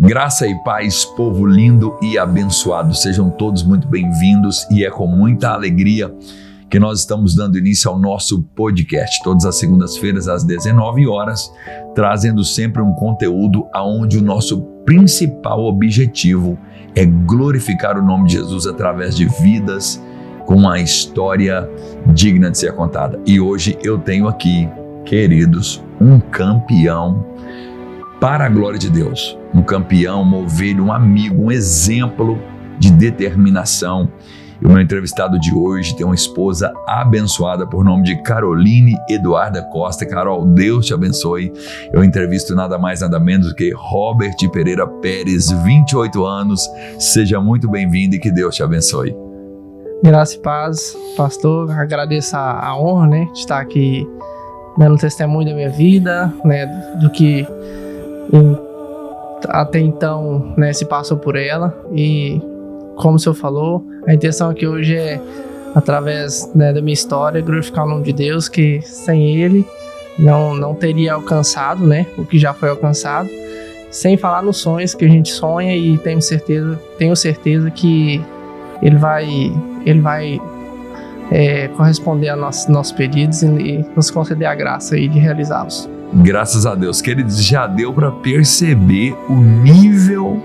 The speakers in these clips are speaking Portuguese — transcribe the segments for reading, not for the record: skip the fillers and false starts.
Graça e paz, povo lindo e abençoado, sejam todos muito bem-vindos e é com muita alegria que nós estamos dando início ao nosso podcast, todas as segundas-feiras às 19 horas, trazendo sempre um conteúdo onde o nosso principal objetivo é glorificar o nome de Jesus através de vidas com uma história digna de ser contada. E hoje eu tenho aqui, queridos, um campeão para a glória de Deus, um campeão, uma ovelha, um amigo, um exemplo de determinação. E o meu entrevistado de hoje tem uma esposa abençoada por nome de Caroline Eduarda Costa. Carol, Deus te abençoe. Eu entrevisto nada mais, nada menos do que Robert Pereira Pérez, 28 anos. Seja muito bem-vindo e que Deus te abençoe. Graça e paz, pastor. Agradeço a honra, de estar aqui dando testemunho da minha vida, do que até então, se passou por ela. E como o senhor falou, a intenção aqui hoje é, através da minha história, glorificar o nome de Deus, que sem Ele não teria alcançado o que já foi alcançado, sem falar nos sonhos que a gente sonha, e tenho certeza que Ele vai corresponder a nossos pedidos e nos conceder a graça aí de realizá-los. Graças a Deus, queridos, já deu para perceber o nível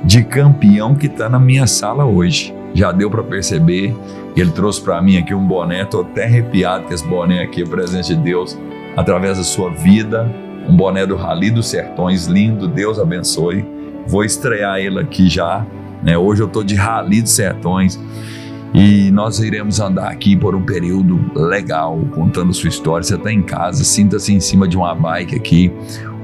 de campeão que está na minha sala hoje. Já deu para perceber. Ele trouxe para mim aqui um boné, estou até arrepiado com esse boné aqui, o presente de Deus através da sua vida, um boné do Rally dos Sertões, lindo, Deus abençoe. Vou estrear ele aqui já, hoje eu estou de Rally dos Sertões e nós iremos andar aqui por um período legal, contando sua história. Você está em casa, sinta-se em cima de uma bike aqui.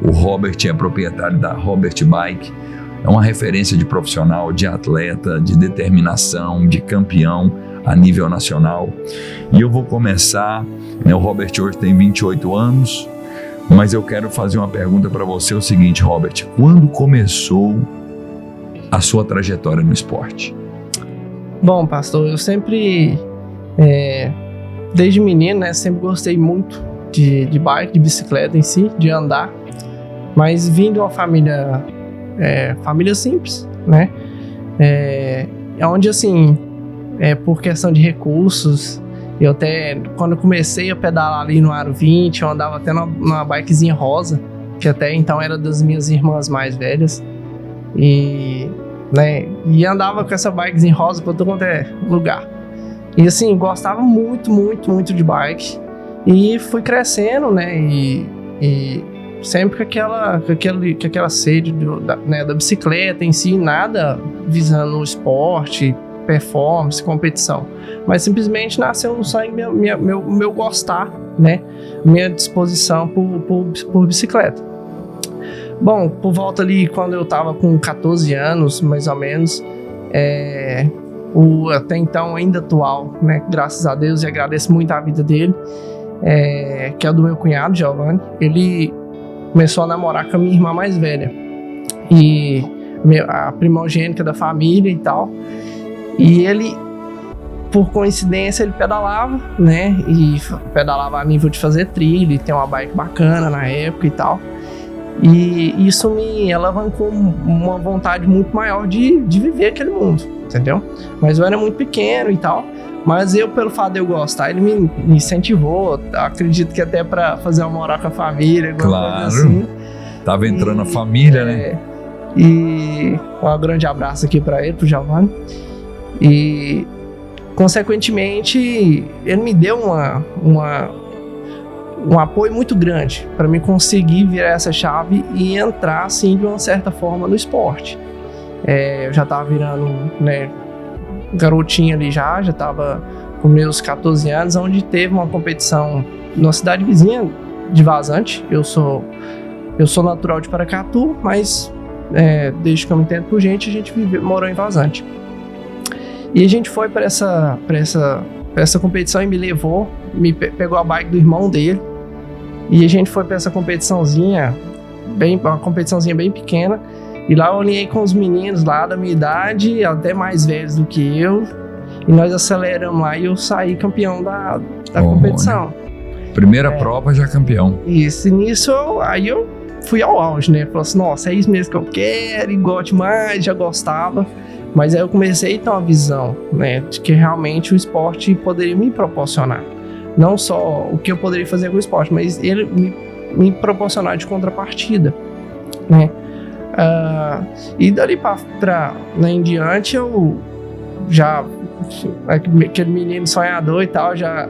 O Robert é proprietário da Robert Bike. É uma referência de profissional, de atleta, de determinação, de campeão a nível nacional. E eu vou começar, o Robert hoje tem 28 anos, mas eu quero fazer uma pergunta para você, o seguinte, Robert, quando começou a sua trajetória no esporte? Bom, pastor, eu sempre, desde menino, sempre gostei muito de bike, de bicicleta em si, de andar, mas vim de uma família simples, onde assim, por questão de recursos, eu até, quando eu comecei a pedalar ali no Aro 20, eu andava até numa bikezinha rosa, que até então era das minhas irmãs mais velhas, e andava com essa bikezinha rosa pra todo quanto é lugar. E assim, gostava muito, muito, muito de bike, e fui crescendo, e sempre com aquela sede da bicicleta em si, nada visando o esporte, performance, competição, mas simplesmente nasceu no sangue meu gostar, minha disposição por bicicleta. Bom, por volta ali, quando eu tava com 14 anos, mais ou menos, o até então ainda atual, graças a Deus, e agradeço muito a vida dele, que é o do meu cunhado, Giovanni. Ele começou a namorar com a minha irmã mais velha, e a primogênita da família e tal, e ele, por coincidência, ele pedalava, e pedalava a nível de fazer trilha, e tem uma bike bacana na época e tal, e isso me alavancou uma vontade muito maior de viver aquele mundo, entendeu? Mas eu era muito pequeno e tal, mas eu, pelo fato de eu gostar, ele me incentivou, acredito que até para fazer uma moral com a família, claro, coisa assim. Tava entrando a família, E um grande abraço aqui para ele, pro Giovanni. E, consequentemente, ele me deu um apoio muito grande para mim conseguir virar essa chave e entrar, assim, de uma certa forma no esporte. Eu já tava virando, garotinho ali, já tava com meus 14 anos, onde teve uma competição numa cidade vizinha de Vazante. Eu sou natural de Paracatu, mas desde que eu me entendo por gente, a gente morou em Vazante. E a gente foi para essa competição e me levou, pegou a bike do irmão dele, e a gente foi para essa competiçãozinha, uma competiçãozinha bem pequena, e lá eu alinhei com os meninos lá da minha idade, até mais velhos do que eu, e nós aceleramos lá e eu saí campeão da competição. Primeira prova já campeão. Isso, e nisso eu fui ao auge, né? Falei assim, nossa, é isso mesmo que eu quero, e gosto demais, já gostava. Mas aí eu comecei a ter uma visão, né, de que realmente o esporte poderia me proporcionar. Não só o que eu poderia fazer com o esporte, mas ele me proporcionar de contrapartida, né? E dali pra em diante eu já, aquele menino sonhador e tal, já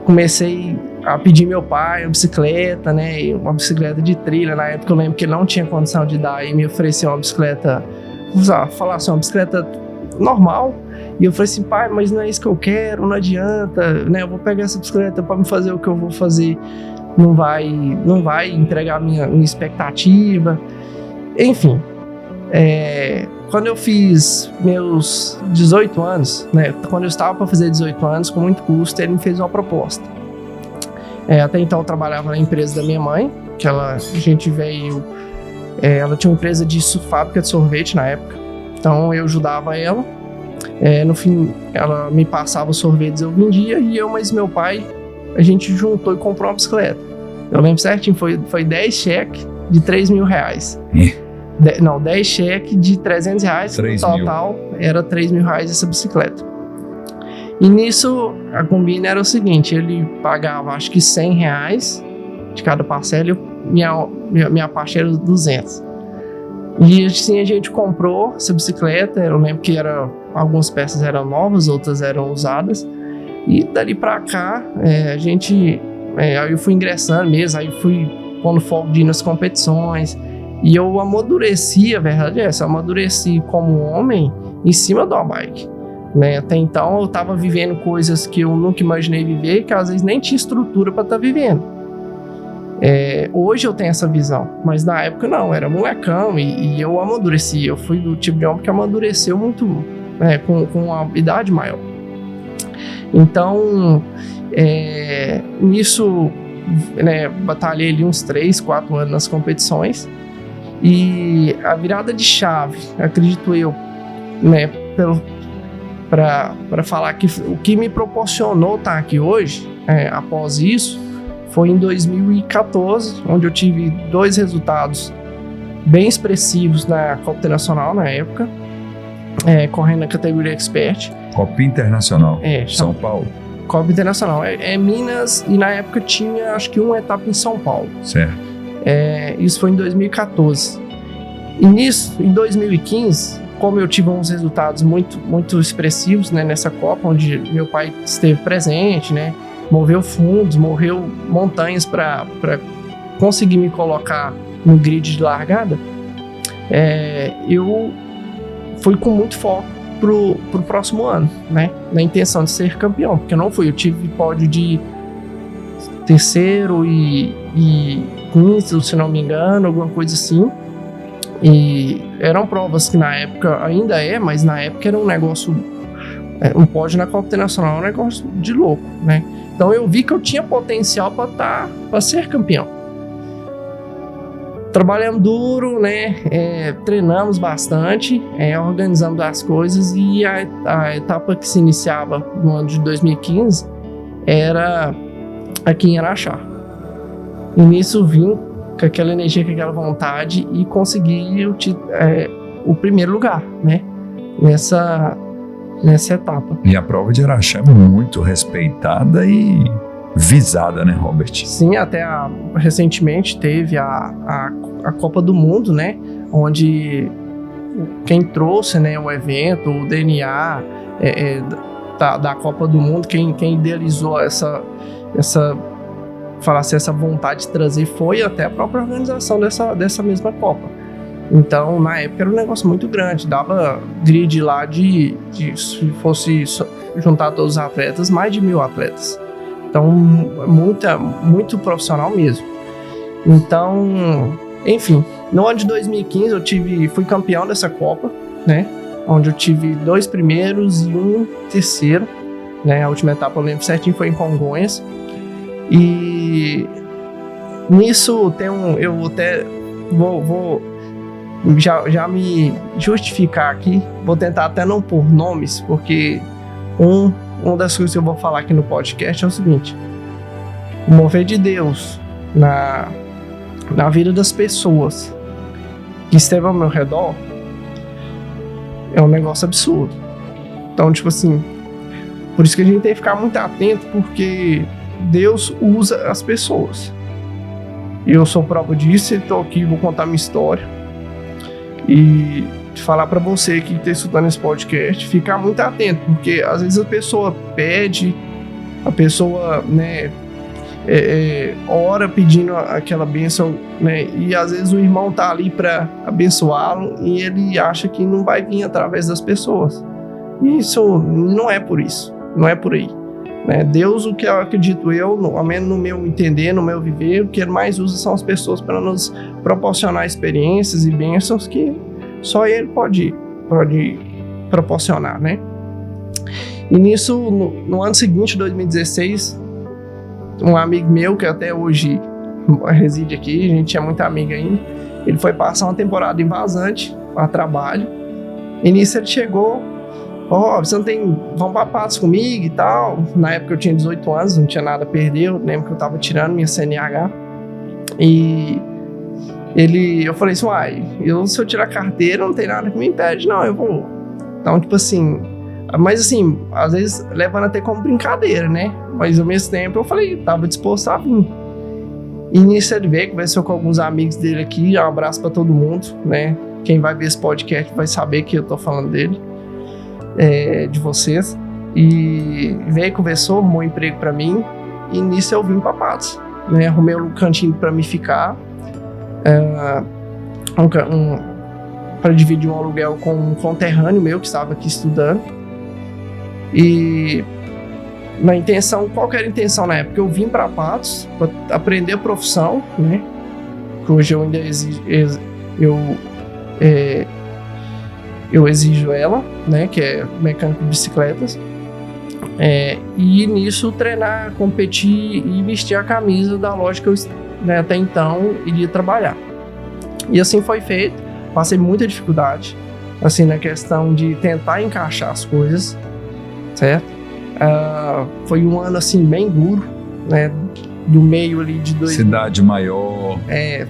comecei a pedir meu pai uma bicicleta, né? Uma bicicleta de trilha. Na época eu lembro que ele não tinha condição de dar e me ofereceu uma bicicleta, falar assim, uma bicicleta normal. E eu falei assim, pai, mas não é isso que eu quero, não adianta, né? Eu vou pegar essa bicicleta para me fazer o que eu vou fazer, não vai entregar minha expectativa. Enfim, quando eu fiz meus 18 anos, né? Quando eu estava para fazer 18 anos, com muito custo, ele me fez uma proposta. Até então eu trabalhava na empresa da minha mãe, que ela tinha uma empresa de fábrica de sorvete na época, então eu ajudava ela. No fim, ela me passava os sorvetes, eu vendia, e eu mais meu pai, a gente juntou e comprou uma bicicleta. Eu lembro certinho, foi 10 cheques de 3 mil reais. 10 cheques de 300 reais, no total era 3 mil reais essa bicicleta. E nisso, a combina era o seguinte, ele pagava acho que 100 reais de cada parcela e minha parte era 200. E assim a gente comprou essa bicicleta, eu lembro que algumas peças eram novas, outras eram usadas. E dali pra cá, aí eu fui ingressando mesmo, aí fui pondo foco de ir nas competições. E eu amadureci, a verdade é essa, eu amadureci como homem em cima de uma bike. Né? Até então eu estava vivendo coisas que eu nunca imaginei viver e que às vezes nem tinha estrutura para estar vivendo. Hoje eu tenho essa visão, mas na época não, era molecão e eu amadureci. Eu fui do tipo de homem que amadureceu muito, com uma idade maior. Então, nisso, batalhei ali uns 3, 4 anos nas competições. E a virada de chave, acredito eu, para falar que o que me proporcionou estar aqui hoje, após isso, foi em 2014, onde eu tive 2 resultados bem expressivos na Copa Internacional na época, correndo na categoria Expert. Copa Internacional, São Paulo. Copa Internacional, Minas, e na época tinha acho que uma etapa em São Paulo. Certo. Isso foi em 2014. E nisso, em 2015, como eu tive uns resultados muito, muito expressivos, né, nessa Copa, onde meu pai esteve presente, né, moveu fundos, moveu montanhas para conseguir me colocar no grid de largada, eu fui com muito foco pro próximo ano, né, na intenção de ser campeão, porque eu não fui, eu tive pódio de terceiro e quinto, se não me engano, alguma coisa assim. E eram provas que na época ainda mas na época era um negócio, um pódio na Copa Internacional, um negócio de louco, né? Então eu vi que eu tinha potencial para ser campeão. Trabalhamos duro, né? Treinamos bastante, organizamos as coisas, e a etapa que se iniciava no ano de 2015 era aqui em Araxá. E nisso vim com aquela energia, com aquela vontade, e consegui o primeiro lugar, né? Nessa etapa. E a prova de Araxá é muito respeitada e visada, né, Robert? Sim, até recentemente teve a Copa do Mundo, né? Onde quem trouxe, né, o evento, o DNA da Copa do Mundo, quem idealizou essa vontade de trazer foi até a própria organização dessa mesma Copa. Então, na época era um negócio muito grande, dava grid lá se fosse juntar todos os atletas, mais de 1.000 atletas. Então, muito profissional mesmo. Então, enfim, no ano de 2015 fui campeão dessa Copa, né? Onde eu tive 2 primeiros e 1 terceiro, né? A última etapa eu lembro certinho, foi em Congonhas. E nisso eu até vou já me justificar aqui, vou tentar até não pôr nomes, porque uma das coisas que eu vou falar aqui no podcast é o seguinte: o mover de Deus na vida das pessoas que esteve ao meu redor, é um negócio absurdo. Então, tipo assim, por isso que a gente tem que ficar muito atento, porque Deus usa as pessoas. E eu sou prova disso, estou aqui, vou contar minha história. E falar para você que está escutando esse podcast, ficar muito atento, porque às vezes a pessoa pede, a pessoa, né, ora pedindo aquela bênção, né, e às vezes o irmão tá ali para abençoá-lo e ele acha que não vai vir através das pessoas. E isso não é por isso, não é por aí. Né? Deus, o que eu acredito ao menos no meu entender, no meu viver, o que ele mais usa são as pessoas para nos proporcionar experiências e bênçãos que só ele pode proporcionar, né? E nisso, no ano seguinte, 2016, um amigo meu, que até hoje reside aqui, a gente é muito amigo ainda, ele foi passar uma temporada em Vazante, a trabalho, e nisso ele chegou, você não tem, vamos pra Patos comigo e tal. Na época eu tinha 18 anos, não tinha nada a perder, eu lembro que eu tava tirando minha CNH, e eu falei assim, se eu tirar a carteira, não tem nada que me impede, não, eu vou. Então, tipo assim, mas assim, às vezes levando até como brincadeira, né? Mas ao mesmo tempo eu falei, tava disposto a vir. E nisso ele veio, conversou com alguns amigos dele aqui, um abraço pra todo mundo, né? Quem vai ver esse podcast vai saber que eu tô falando dele, de vocês. E veio, conversou, arrumou um emprego pra mim, e nisso eu vim pra Patos, né? Arrumei um cantinho pra me ficar, para dividir um aluguel com um conterrâneo meu que estava aqui estudando. E na intenção, qual que era a intenção na época? Eu vim para Patos para aprender a profissão, né? Que hoje eu ainda eu exijo ela, né? Que é mecânico de bicicletas. E nisso treinar, competir e vestir a camisa da loja que eu, né, até então iria trabalhar. E assim foi feito. Passei muita dificuldade, assim, na questão de tentar encaixar as coisas, certo? Foi um ano, assim, bem duro, né? Do meio ali de cidade maior.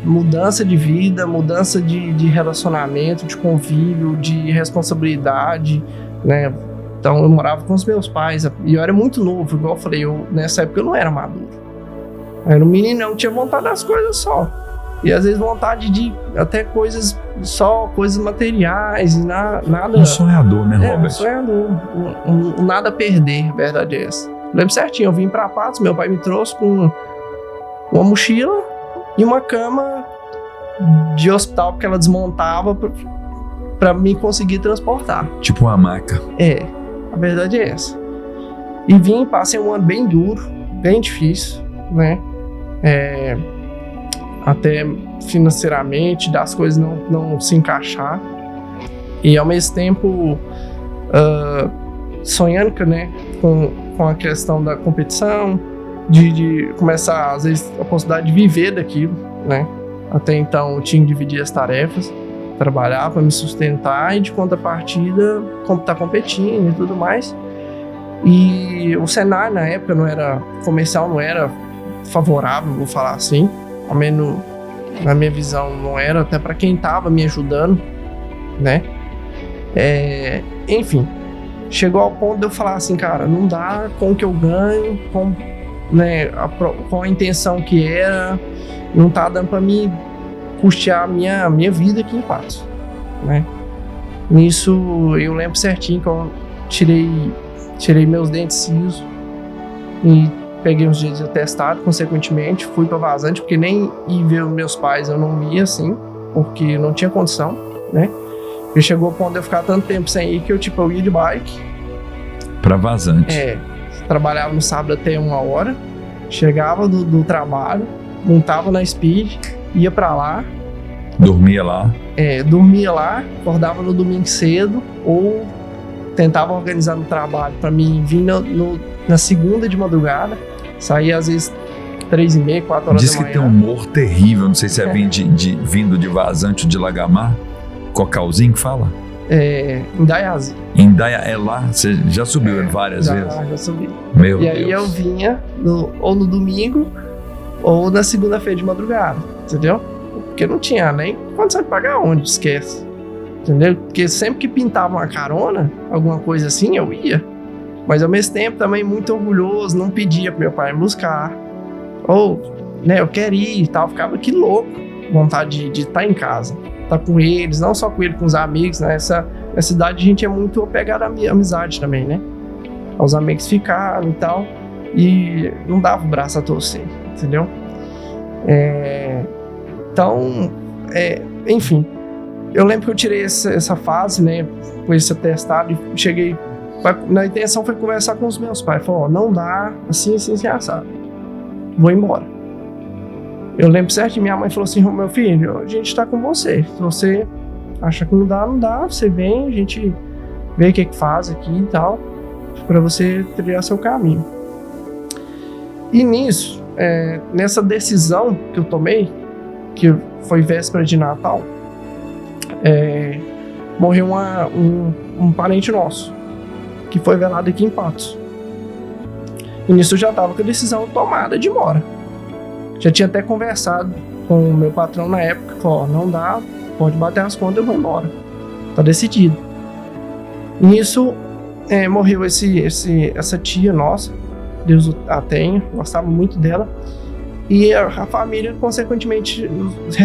Mudança de vida, mudança de relacionamento, de convívio, de responsabilidade, né? Então eu morava com os meus pais e eu era muito novo, igual eu falei, nessa época eu não era maduro. Eu era um meninão, tinha vontade das coisas só. E às vezes vontade de até coisas materiais e nada. Um sonhador, né, Robert? Um sonhador. Nada a perder, a verdade é essa. Lembro certinho, eu vim pra Patos, meu pai me trouxe com uma mochila e uma cama de hospital, porque ela desmontava pra me conseguir transportar. Tipo uma maca. A verdade é essa. E vim, passei um ano bem duro, bem difícil, né? Até financeiramente, das coisas não se encaixar. E ao mesmo tempo sonhando, né, com a questão da competição, de começar, às vezes, a possibilidade de viver daquilo, né? Até então eu tinha que dividir as tarefas, trabalhar para me sustentar e de contrapartida estar competindo e tudo mais. E o cenário na época comercial não era favorável, vou falar assim, ao menos na minha visão não era, até para quem estava me ajudando, né? Enfim, chegou ao ponto de eu falar assim, cara, não dá com o que eu ganho, com a intenção que era, não tá dando para mim custear a minha vida aqui em Patos, né? Nisso eu lembro certinho que eu tirei meus dentes cisos e peguei uns dias de atestado, consequentemente fui para Vazante, porque nem ir ver meus pais eu não ia assim, porque não tinha condição, né? E chegou ao ponto de eu ficar tanto tempo sem ir que eu ia de bike para Vazante. Trabalhava no sábado até 1h, chegava do trabalho, montava na Speed, ia para lá, dormia lá, acordava no domingo cedo ou tentava organizar no trabalho para mim vir na segunda de madrugada, saía às vezes 3h30, 4h da manhã. Diz que tem um humor terrível, não sei se vindo de Vazante ou de Lagamar, Cocalzinho que fala? Indaiazi. É lá? Você já subiu várias vezes? Já subi. Meu e Deus. aí eu vinha ou no domingo ou na segunda-feira de madrugada, entendeu? Porque não tinha nem condição de pagar onde, esquece. Entendeu? Porque sempre que pintava uma carona, alguma coisa assim, eu ia. Mas ao mesmo tempo também muito orgulhoso, não pedia pro meu pai me buscar. Ou, né, eu queria ir e tal, ficava aqui louco, vontade de estar em casa. Estar com eles, não só com ele, com os amigos, né? Nessa idade a gente é muito apegado à amizade também, né? Os amigos ficaram e tal, e não dava o braço a torcer, entendeu? Então, enfim, eu lembro que eu tirei essa fase, né, com esse atestado, e cheguei, na intenção foi conversar com os meus pais, falou, não dá, assim, assado, vou embora. Eu lembro certo que minha mãe falou assim, meu filho, a gente tá com você, se você acha que não dá, você vem, a gente vê o que faz aqui e tal, pra você trilhar seu caminho. E nisso, nessa decisão que eu tomei, que foi véspera de Natal, morreu um parente nosso, que foi velado aqui em Patos. E nisso eu já estava com a decisão tomada de ir embora. Já tinha até conversado com o meu patrão na época, falou, não dá, pode bater as contas, eu vou embora. Tá decidido. E nisso morreu essa tia nossa, Deus a tenha, gostava muito dela. E a família, consequentemente,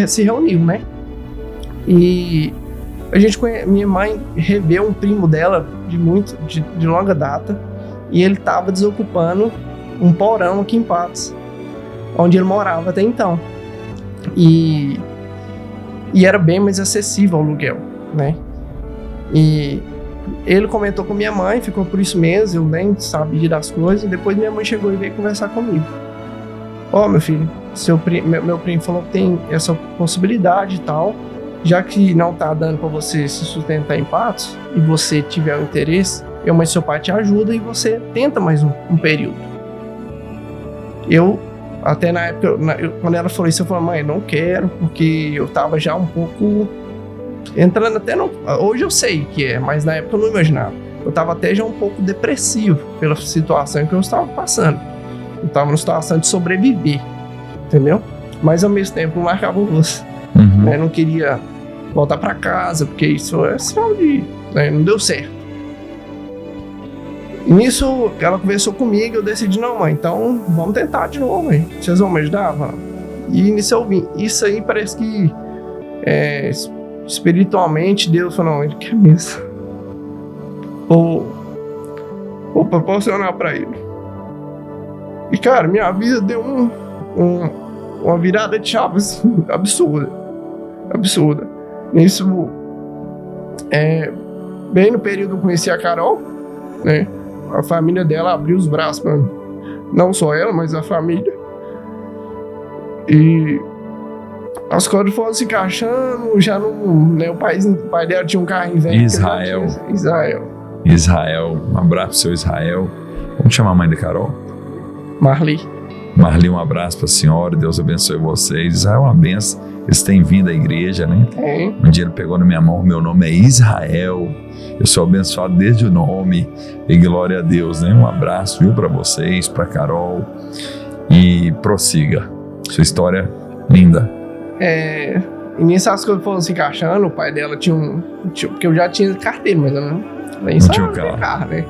se reuniu, né? E minha mãe reveu um primo dela de longa data, e ele estava desocupando um porão aqui em Patos, onde ele morava até então. E era bem mais acessível o aluguel, né? E ele comentou com minha mãe, ficou por isso mesmo, eu nem sabia das coisas, e depois minha mãe chegou e veio conversar comigo. Meu filho, meu primo falou que tem essa possibilidade e tal, já que não tá dando para você se sustentar em Patos, e você tiver o interesse, mas seu pai te ajuda e você tenta mais um período. Eu, até na época, quando ela falou isso, eu falei, mãe, não quero, porque eu tava já um pouco entrando até no... Hoje eu sei que mas na época eu não imaginava. Eu tava até já um pouco depressivo pela situação que eu estava passando. Eu tava numa situação de sobreviver, entendeu? Mas ao mesmo tempo não marcava o rosto. Uhum. Eu não queria voltar pra casa, porque isso é sinal de... não deu certo. E nisso, ela conversou comigo, eu decidi, não, mãe, então vamos tentar de novo, mãe. Vocês vão me ajudar? E nisso eu vim. Isso aí parece que espiritualmente Deus falou, não, ele quer mesmo. Vou proporcionar pra ele. E cara, minha vida deu uma virada de chaves absurda. Nisso, bem no período que eu conheci a Carol, né? A família dela abriu os braços pra mim. Não só ela, mas a família. E as coisas foram se encaixando, já não, né, o pai dela tinha um carro velho. Israel, um abraço pro seu Israel. Vamos chamar a mãe da Carol? Marli, um abraço pra senhora, Deus abençoe vocês. Israel é uma benção, eles têm vindo à igreja, né? Um dia ele pegou na minha mão, meu nome é Israel, eu sou abençoado desde o nome, e glória a Deus, né? Um abraço, viu, pra vocês, pra Carol, e prossiga, sua história linda. E nisso as coisas foram se encaixando, o pai dela tinha porque eu já tinha carteira, mas eu nem sabia carro, né?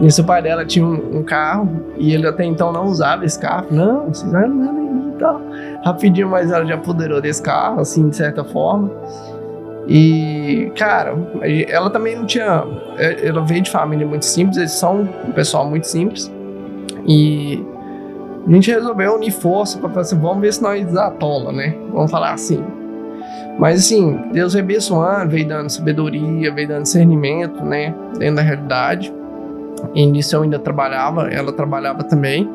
Nisso o pai dela tinha um carro, e ele até então não usava esse carro. Não, vocês não andam aí e tal. Rapidinho, mas ela já apoderou desse carro, assim, de certa forma. E, cara, ela também não tinha... Ela veio de família muito simples, eles são um pessoal muito simples. E a gente resolveu unir força pra falar assim, vamos ver se nós atola, né? Vamos falar assim. Mas assim, Deus veio abençoando, veio dando sabedoria, veio dando discernimento, né? Dentro da realidade. E nisso eu ainda trabalhava, ela trabalhava também.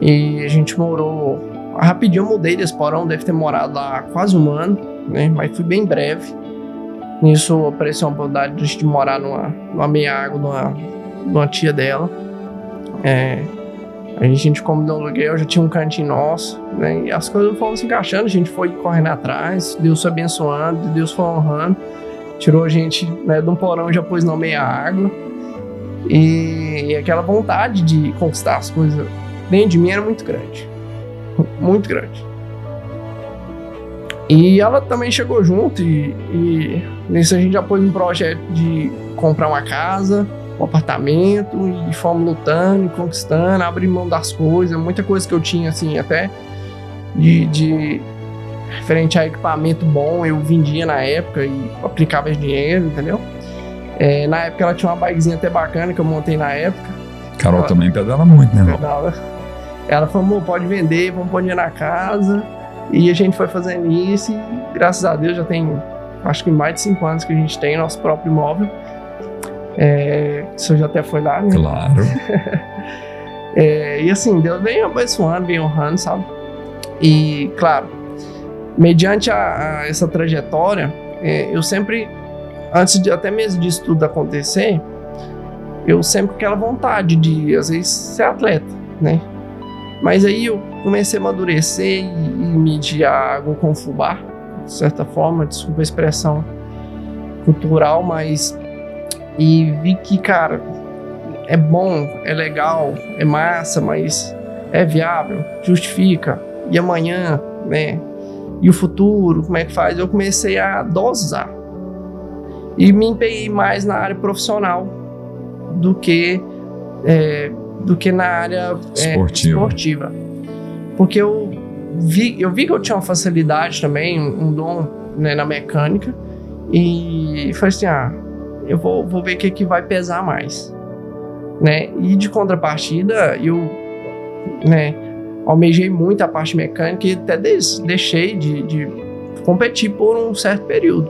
E a gente morou... Rapidinho eu mudei desse porão, deve ter morado lá quase um ano, né? Mas fui bem breve. Nisso apareceu uma oportunidade de morar numa meia-água numa tia dela. A gente combinou o aluguel, já tinha um cantinho nosso, né? E as coisas foram se encaixando, a gente foi correndo atrás, Deus foi abençoando, Deus foi honrando. Tirou a gente, né, de um porão, já pôs na meia-água. E aquela vontade de conquistar as coisas dentro de mim era muito grande. muito grande. E ela também chegou junto e nisso a gente já pôs um projeto de comprar uma casa, um apartamento, e fomos lutando e conquistando, abrir mão das coisas, muita coisa que eu tinha, assim, até de referente a equipamento bom, eu vendia na época e aplicava esse dinheiro, entendeu? Na época ela tinha uma bikezinha até bacana que eu montei na época. Carol também pedala muito, né? Pedala. Ela falou, pode vender, vamos pôr dinheiro na casa. E a gente foi fazendo isso e graças a Deus já tem, acho que mais de 5 anos que a gente tem nosso próprio imóvel. Você já até foi lá, né? Claro. E assim, Deus vem abençoando, vem honrando, sabe? E, claro, mediante essa trajetória, eu sempre, antes de até mesmo disso tudo acontecer, eu sempre com aquela vontade de, às vezes, ser atleta, né? Mas aí eu comecei a amadurecer e medir a água com fubá, de certa forma, desculpa a expressão cultural, mas... E vi que, cara, é bom, é legal, é massa, mas é viável, justifica. E amanhã, né? E o futuro, como é que faz? Eu comecei a dosar. E me empenhei mais na área profissional do que na área esportiva. Porque eu vi que eu tinha uma facilidade também, um dom, né, na mecânica. E falei assim, eu vou ver o que vai pesar mais, né? E de contrapartida, eu, né, almejei muito a parte mecânica e até deixei de competir por um certo período.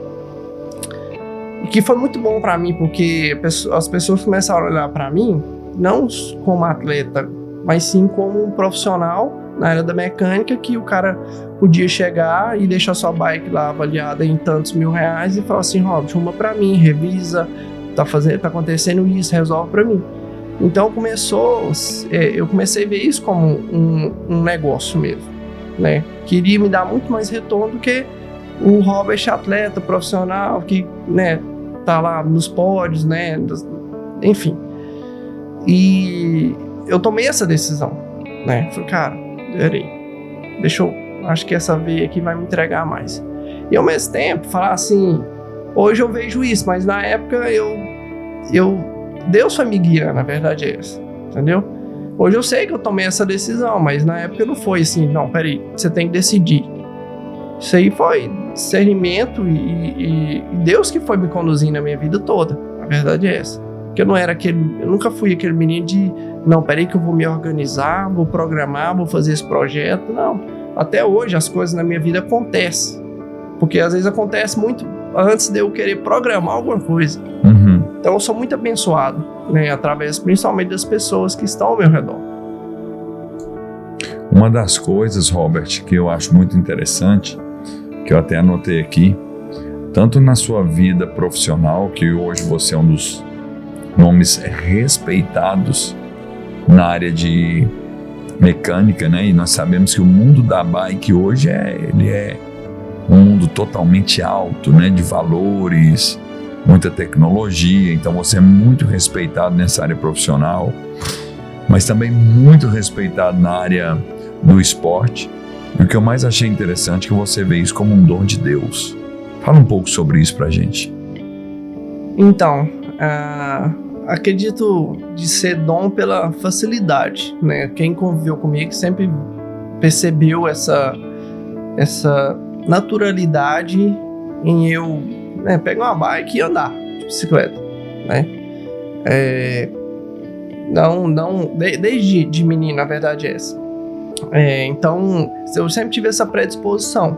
E que foi muito bom para mim, porque as pessoas começaram a olhar para mim não como atleta, mas sim como um profissional na área da mecânica, que o cara podia chegar e deixar sua bike lá avaliada em tantos R$1.000 e falar assim, Robert, arruma pra mim, revisa, tá acontecendo isso, resolve pra mim. Então eu comecei a ver isso como um negócio mesmo, né? Queria me dar muito mais retorno do que o Robert atleta profissional que, né, tá lá nos pódios, né, enfim. E eu tomei essa decisão, né? Falei, cara, peraí, acho que essa veia aqui vai me entregar mais. E ao mesmo tempo, falar assim, hoje eu vejo isso, mas na época Deus foi me guiando, na verdade é essa, entendeu? Hoje eu sei que eu tomei essa decisão, mas na época não foi assim, não, peraí, você tem que decidir. Isso aí foi discernimento e Deus que foi me conduzindo a minha vida toda, a verdade é essa. Porque eu nunca fui aquele menino de, não, peraí que eu vou me organizar, vou programar, vou fazer esse projeto, não. Até hoje as coisas na minha vida acontecem, porque às vezes acontece muito antes de eu querer programar alguma coisa. Uhum. Então eu sou muito abençoado, né, através principalmente das pessoas que estão ao meu redor. Uma das coisas, Robert, que eu acho muito interessante, que eu até anotei aqui, tanto na sua vida profissional, que hoje você é um dos nomes respeitados na área de mecânica, né? E nós sabemos que o mundo da bike hoje ele é um mundo totalmente alto, né? De valores, muita tecnologia. Então você é muito respeitado nessa área profissional, mas também muito respeitado na área do esporte. E o que eu mais achei interessante é que você vê isso como um dom de Deus. Fala um pouco sobre isso pra gente. Então, acredito de ser dom pela facilidade, né? Quem conviveu comigo sempre percebeu essa naturalidade em eu, né, pegar uma bike e andar de bicicleta, né? Desde de menino, na verdade é essa. Então, eu sempre tive essa predisposição.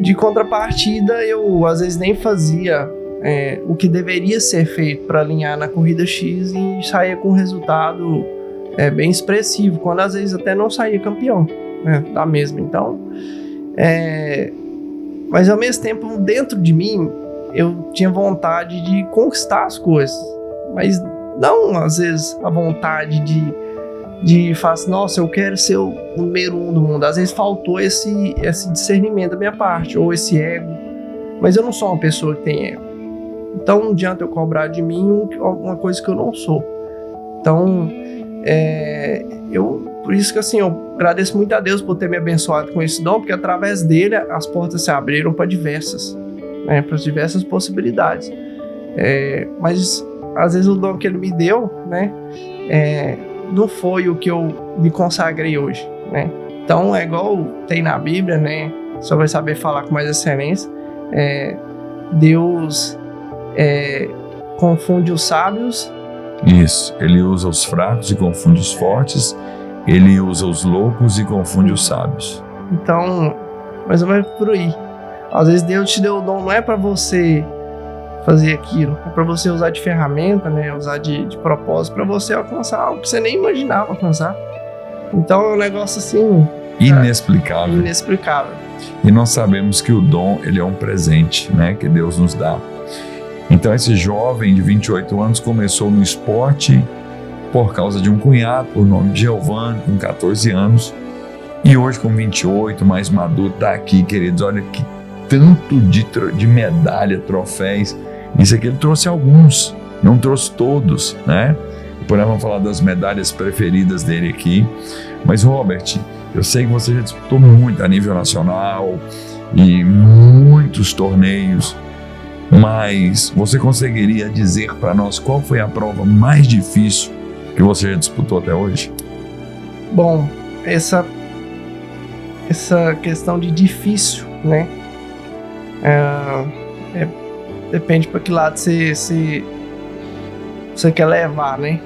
De contrapartida, eu às vezes nem fazia o que deveria ser feito para alinhar na corrida X e saía com um resultado bem expressivo, quando às vezes até não saía campeão, né, da mesma. Então, mas ao mesmo tempo, dentro de mim, eu tinha vontade de conquistar as coisas, mas não às vezes a vontade de falar assim, nossa, eu quero ser o número 1 do mundo. Às vezes faltou esse discernimento da minha parte, ou esse ego, mas eu não sou uma pessoa que tem ego. Então não adianta eu cobrar de mim alguma coisa que eu não sou. Então, eu por isso que assim, eu agradeço muito a Deus por ter me abençoado com esse dom, porque através dele as portas se abriram para diversas possibilidades. Mas às vezes o dom que ele me deu, né, não foi o que eu me consagrei hoje, né? Então é igual tem na Bíblia, né? Só vai saber falar com mais excelência. Deus confunde os sábios. Isso, ele usa os fracos e confunde os fortes, ele usa os loucos e confunde os sábios. Então, mais ou menos por aí. Às vezes Deus te deu o dom, não é para você fazer aquilo, é para você usar de ferramenta, né? Usar de propósito para você alcançar algo que você nem imaginava alcançar. Então é um negócio assim inexplicável. Inexplicável. E nós sabemos que o dom, ele é um presente, né, que Deus nos dá. Então esse jovem de 28 anos começou no esporte por causa de um cunhado, por nome de Giovanni, com 14 anos. E hoje com 28, mais maduro, está aqui, queridos. Olha que tanto de medalha, troféus. Isso aqui ele trouxe alguns, não trouxe todos, né? Depois nós vamos falar das medalhas preferidas dele aqui. Mas Robert, eu sei que você já disputou muito a nível nacional e muitos torneios. Mas você conseguiria dizer para nós qual foi a prova mais difícil que você já disputou até hoje? Bom, essa questão de difícil, né? Depende para que lado você quer levar, né?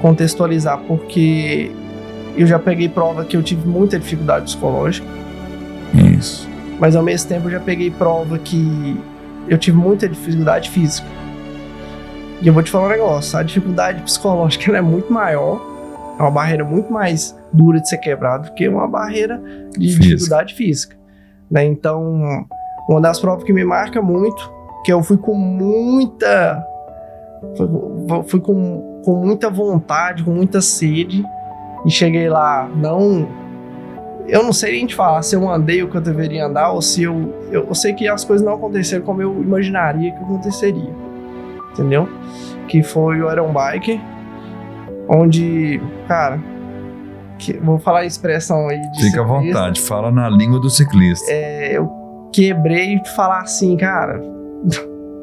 Contextualizar, porque eu já peguei prova que eu tive muita dificuldade psicológica. Isso. Mas ao mesmo tempo eu já peguei prova que eu tive muita dificuldade física. E eu vou te falar um negócio, a dificuldade psicológica ela é muito maior, é uma barreira muito mais dura de ser quebrada do que uma barreira de dificuldade física, né? Então, uma das provas que me marca muito, que eu fui com muita vontade, com muita sede, e cheguei lá, eu não sei nem te falar se eu andei o que eu deveria andar ou se eu sei que as coisas não aconteceram como eu imaginaria que aconteceria, entendeu? Que foi o Iron Bike, onde, cara, vou falar a expressão aí de Fica à vontade, fala na língua do ciclista. Eu quebrei e falar assim, cara,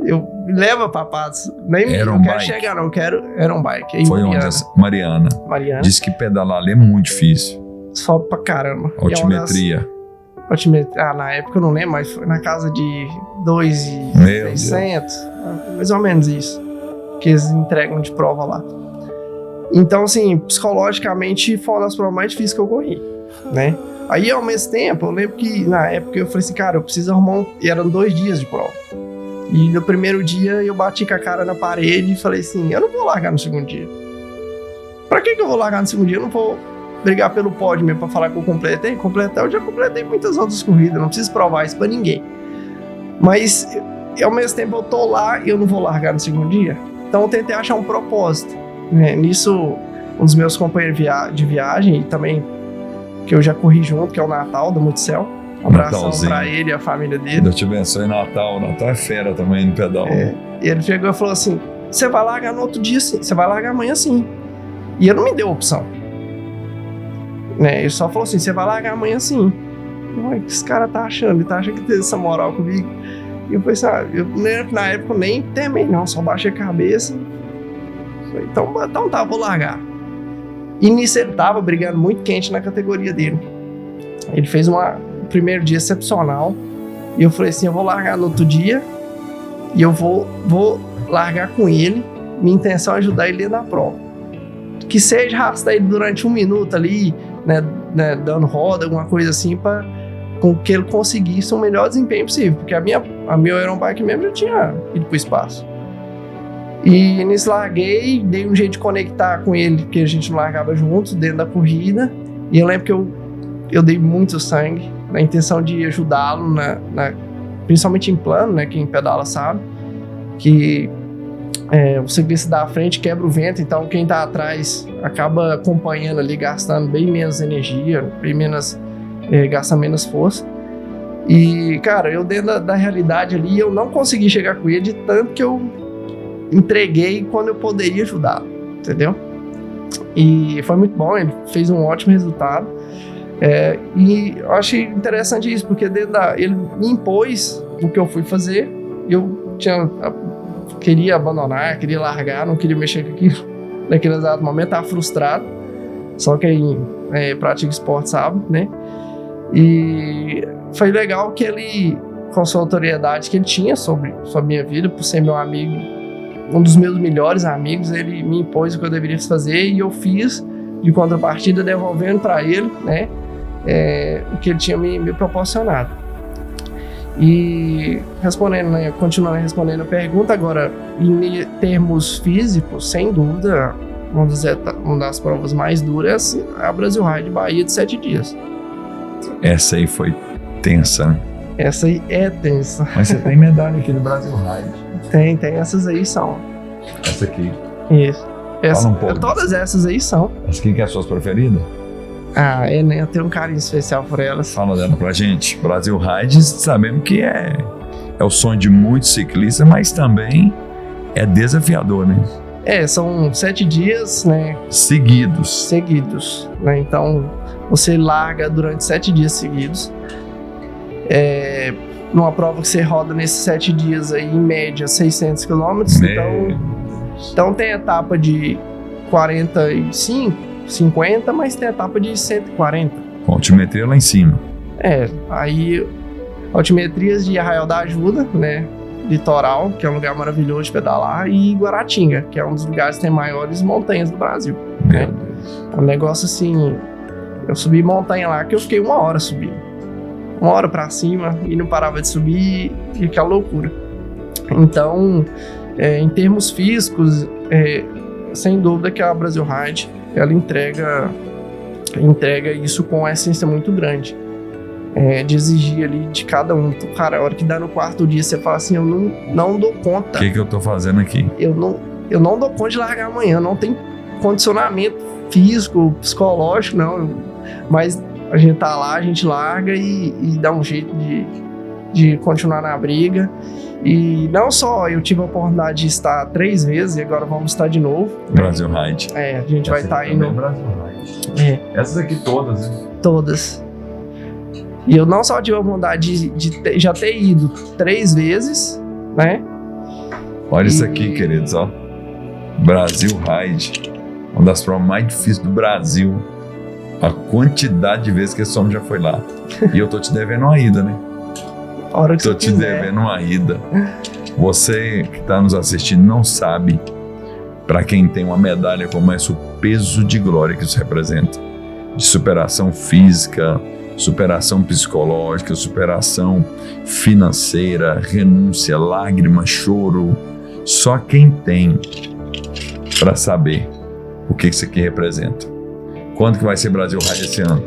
eu me leva pra paz, nem não quero chegar não, quero Iron Bike. Aí, foi Mariana. Mariana disse que pedalar ali é muito difícil. Sobe pra caramba. Altimetria. Na época eu não lembro, mas foi na casa de 2.600, mais ou menos isso, que eles entregam de prova lá. Então, assim, psicologicamente foi uma das provas mais difíceis que eu corri, né? Aí, ao mesmo tempo, eu lembro que na época eu falei assim, cara, eu preciso arrumar e eram 2 dias de prova. E no primeiro dia eu bati com a cara na parede e falei assim, eu não vou largar no segundo dia. Pra que eu vou largar no segundo dia? Eu não vou brigar pelo pódio mesmo pra falar que eu completei. Eu já completei muitas outras corridas, não preciso provar isso pra ninguém. Mas, ao mesmo tempo, eu tô lá e eu não vou largar no segundo dia. Então eu tentei achar um propósito, né? Nisso, um dos meus companheiros de viagem, e também que eu já corri junto, que é o Natal, do Multicel. Um abração pra ele e a família dele. Deus te abençoe, Natal. Natal é fera também no pedal. E ele chegou e falou assim, você vai largar no outro dia sim, você vai largar amanhã sim. E ele não me deu opção. Né? Ele só falou assim, você vai largar amanhã sim. O que esse cara tá achando? Ele tá achando que tem essa moral comigo? E eu falei assim, na época eu nem temei não, só baixei a cabeça. Falei, então tá, vou largar. E nisso ele tava brigando muito quente na categoria dele. Ele fez um primeiro dia excepcional. E eu falei assim, eu vou largar no outro dia. E eu vou largar com ele. Minha intenção é ajudar ele na prova. Que seja arrastar ele durante 1 minuto ali, né, dando roda, alguma coisa assim, com que ele conseguisse um melhor desempenho possível. Porque a minha Iron Bike mesmo já tinha ido pro espaço. E nisso larguei, dei um jeito de conectar com ele, porque a gente não largava juntos dentro da corrida. E eu lembro que eu dei muito sangue, na intenção de ajudá-lo, principalmente em plano, né? Quem pedala sabe, que o ciclista da frente quebra o vento, então quem tá atrás acaba acompanhando ali, gastando bem menos energia, gasta menos força. E, cara, eu dentro da realidade ali, eu não consegui chegar com ele de tanto que eu entreguei quando eu poderia ajudá-lo, entendeu? E foi muito bom, ele fez um ótimo resultado. E eu achei interessante isso, porque ele me impôs o que eu fui fazer. Eu queria abandonar, queria largar, não queria mexer com aquilo. Naquele exato momento, estava frustrado. Só quem pratica esporte sabe, né? E foi legal que ele, com sua autoridade que ele tinha sobre a minha vida, por ser meu amigo, um dos meus melhores amigos, ele me impôs o que eu deveria fazer e eu fiz, de contrapartida, devolvendo para ele, né? O que ele tinha me proporcionado. E respondendo, né, continuando respondendo a pergunta, agora, em termos físicos, sem dúvida, uma das provas mais duras é a Brasil Ride Bahia de 7 dias. Essa aí foi tensa, né? Essa aí é tensa. Mas você tem medalha aqui do Brasil Ride. Tem, essas aí são. Essa aqui. Isso. Fala um pouco. Todas essas aí são. Essa aqui que é a sua preferida? Né? Eu tenho um carinho especial por elas. Fala dela pra gente. Brasil Ride, sabemos que é o sonho de muitos ciclistas, mas também é desafiador, né? São 7 dias, né? Seguidos, né? Então, você larga durante 7 dias seguidos. Numa prova que você roda nesses 7 dias aí, em média, 600 km. Então tem etapa de 45, 50, mas tem etapa de 140. Altimetria lá em cima. Aí altimetrias de Arraial da Ajuda, né? Litoral, que é um lugar maravilhoso de pedalar, e Guaratinga, que é um dos lugares que tem maiores montanhas do Brasil. Né? É um negócio assim, eu subi montanha lá que eu fiquei 1 hora subindo. 1 hora pra cima e não parava de subir, e aquela loucura. Então, em termos físicos, sem dúvida que a Brasil Ride, ela entrega isso com uma essência muito grande. De exigir ali de cada um. Então, cara, a hora que dá no 4º dia, você fala assim, eu não dou conta. O que eu tô fazendo aqui? Eu não dou conta de largar amanhã, não tem condicionamento físico, psicológico, não. Mas a gente tá lá, a gente larga e dá um jeito de continuar na briga. E não só eu tive a oportunidade de estar 3 vezes e agora vamos estar de novo. Brasil Ride. A gente vai estar indo. Brasil Ride. Essas aqui todas, né? Todas. E eu não só tive a vontade de já ter ido 3 vezes, né? Olha isso aqui, queridos, ó. Brasil Ride. Uma das provas mais difíceis do Brasil. A quantidade de vezes que esse homem já foi lá. E eu tô te devendo uma ida, né? Hora que tô te devendo uma ida. Você que tá nos assistindo não sabe, para quem tem uma medalha como essa, o peso de glória que isso representa. De superação física, superação psicológica, superação financeira, renúncia, lágrima, choro. Só quem tem para saber o que isso aqui representa. Quando que vai ser Brasil Ride esse ano?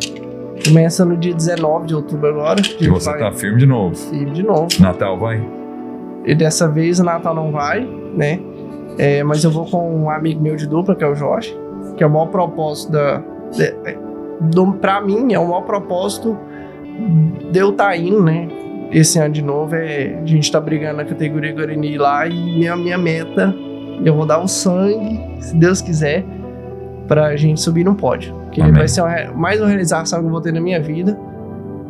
Começa no dia 19 de outubro agora. E você tá firme de novo? Firme de novo. Natal vai? E dessa vez o Natal não vai, né? Mas eu vou com um amigo meu de dupla, que é o Jorge, que é o maior propósito pra mim, é o maior propósito de eu estar indo, né? Esse ano de novo a gente tá brigando na categoria Guarani lá e minha meta, eu vou dar o sangue, se Deus quiser, pra gente subir no pódio. Que vai ser mais uma realização que eu vou ter na minha vida.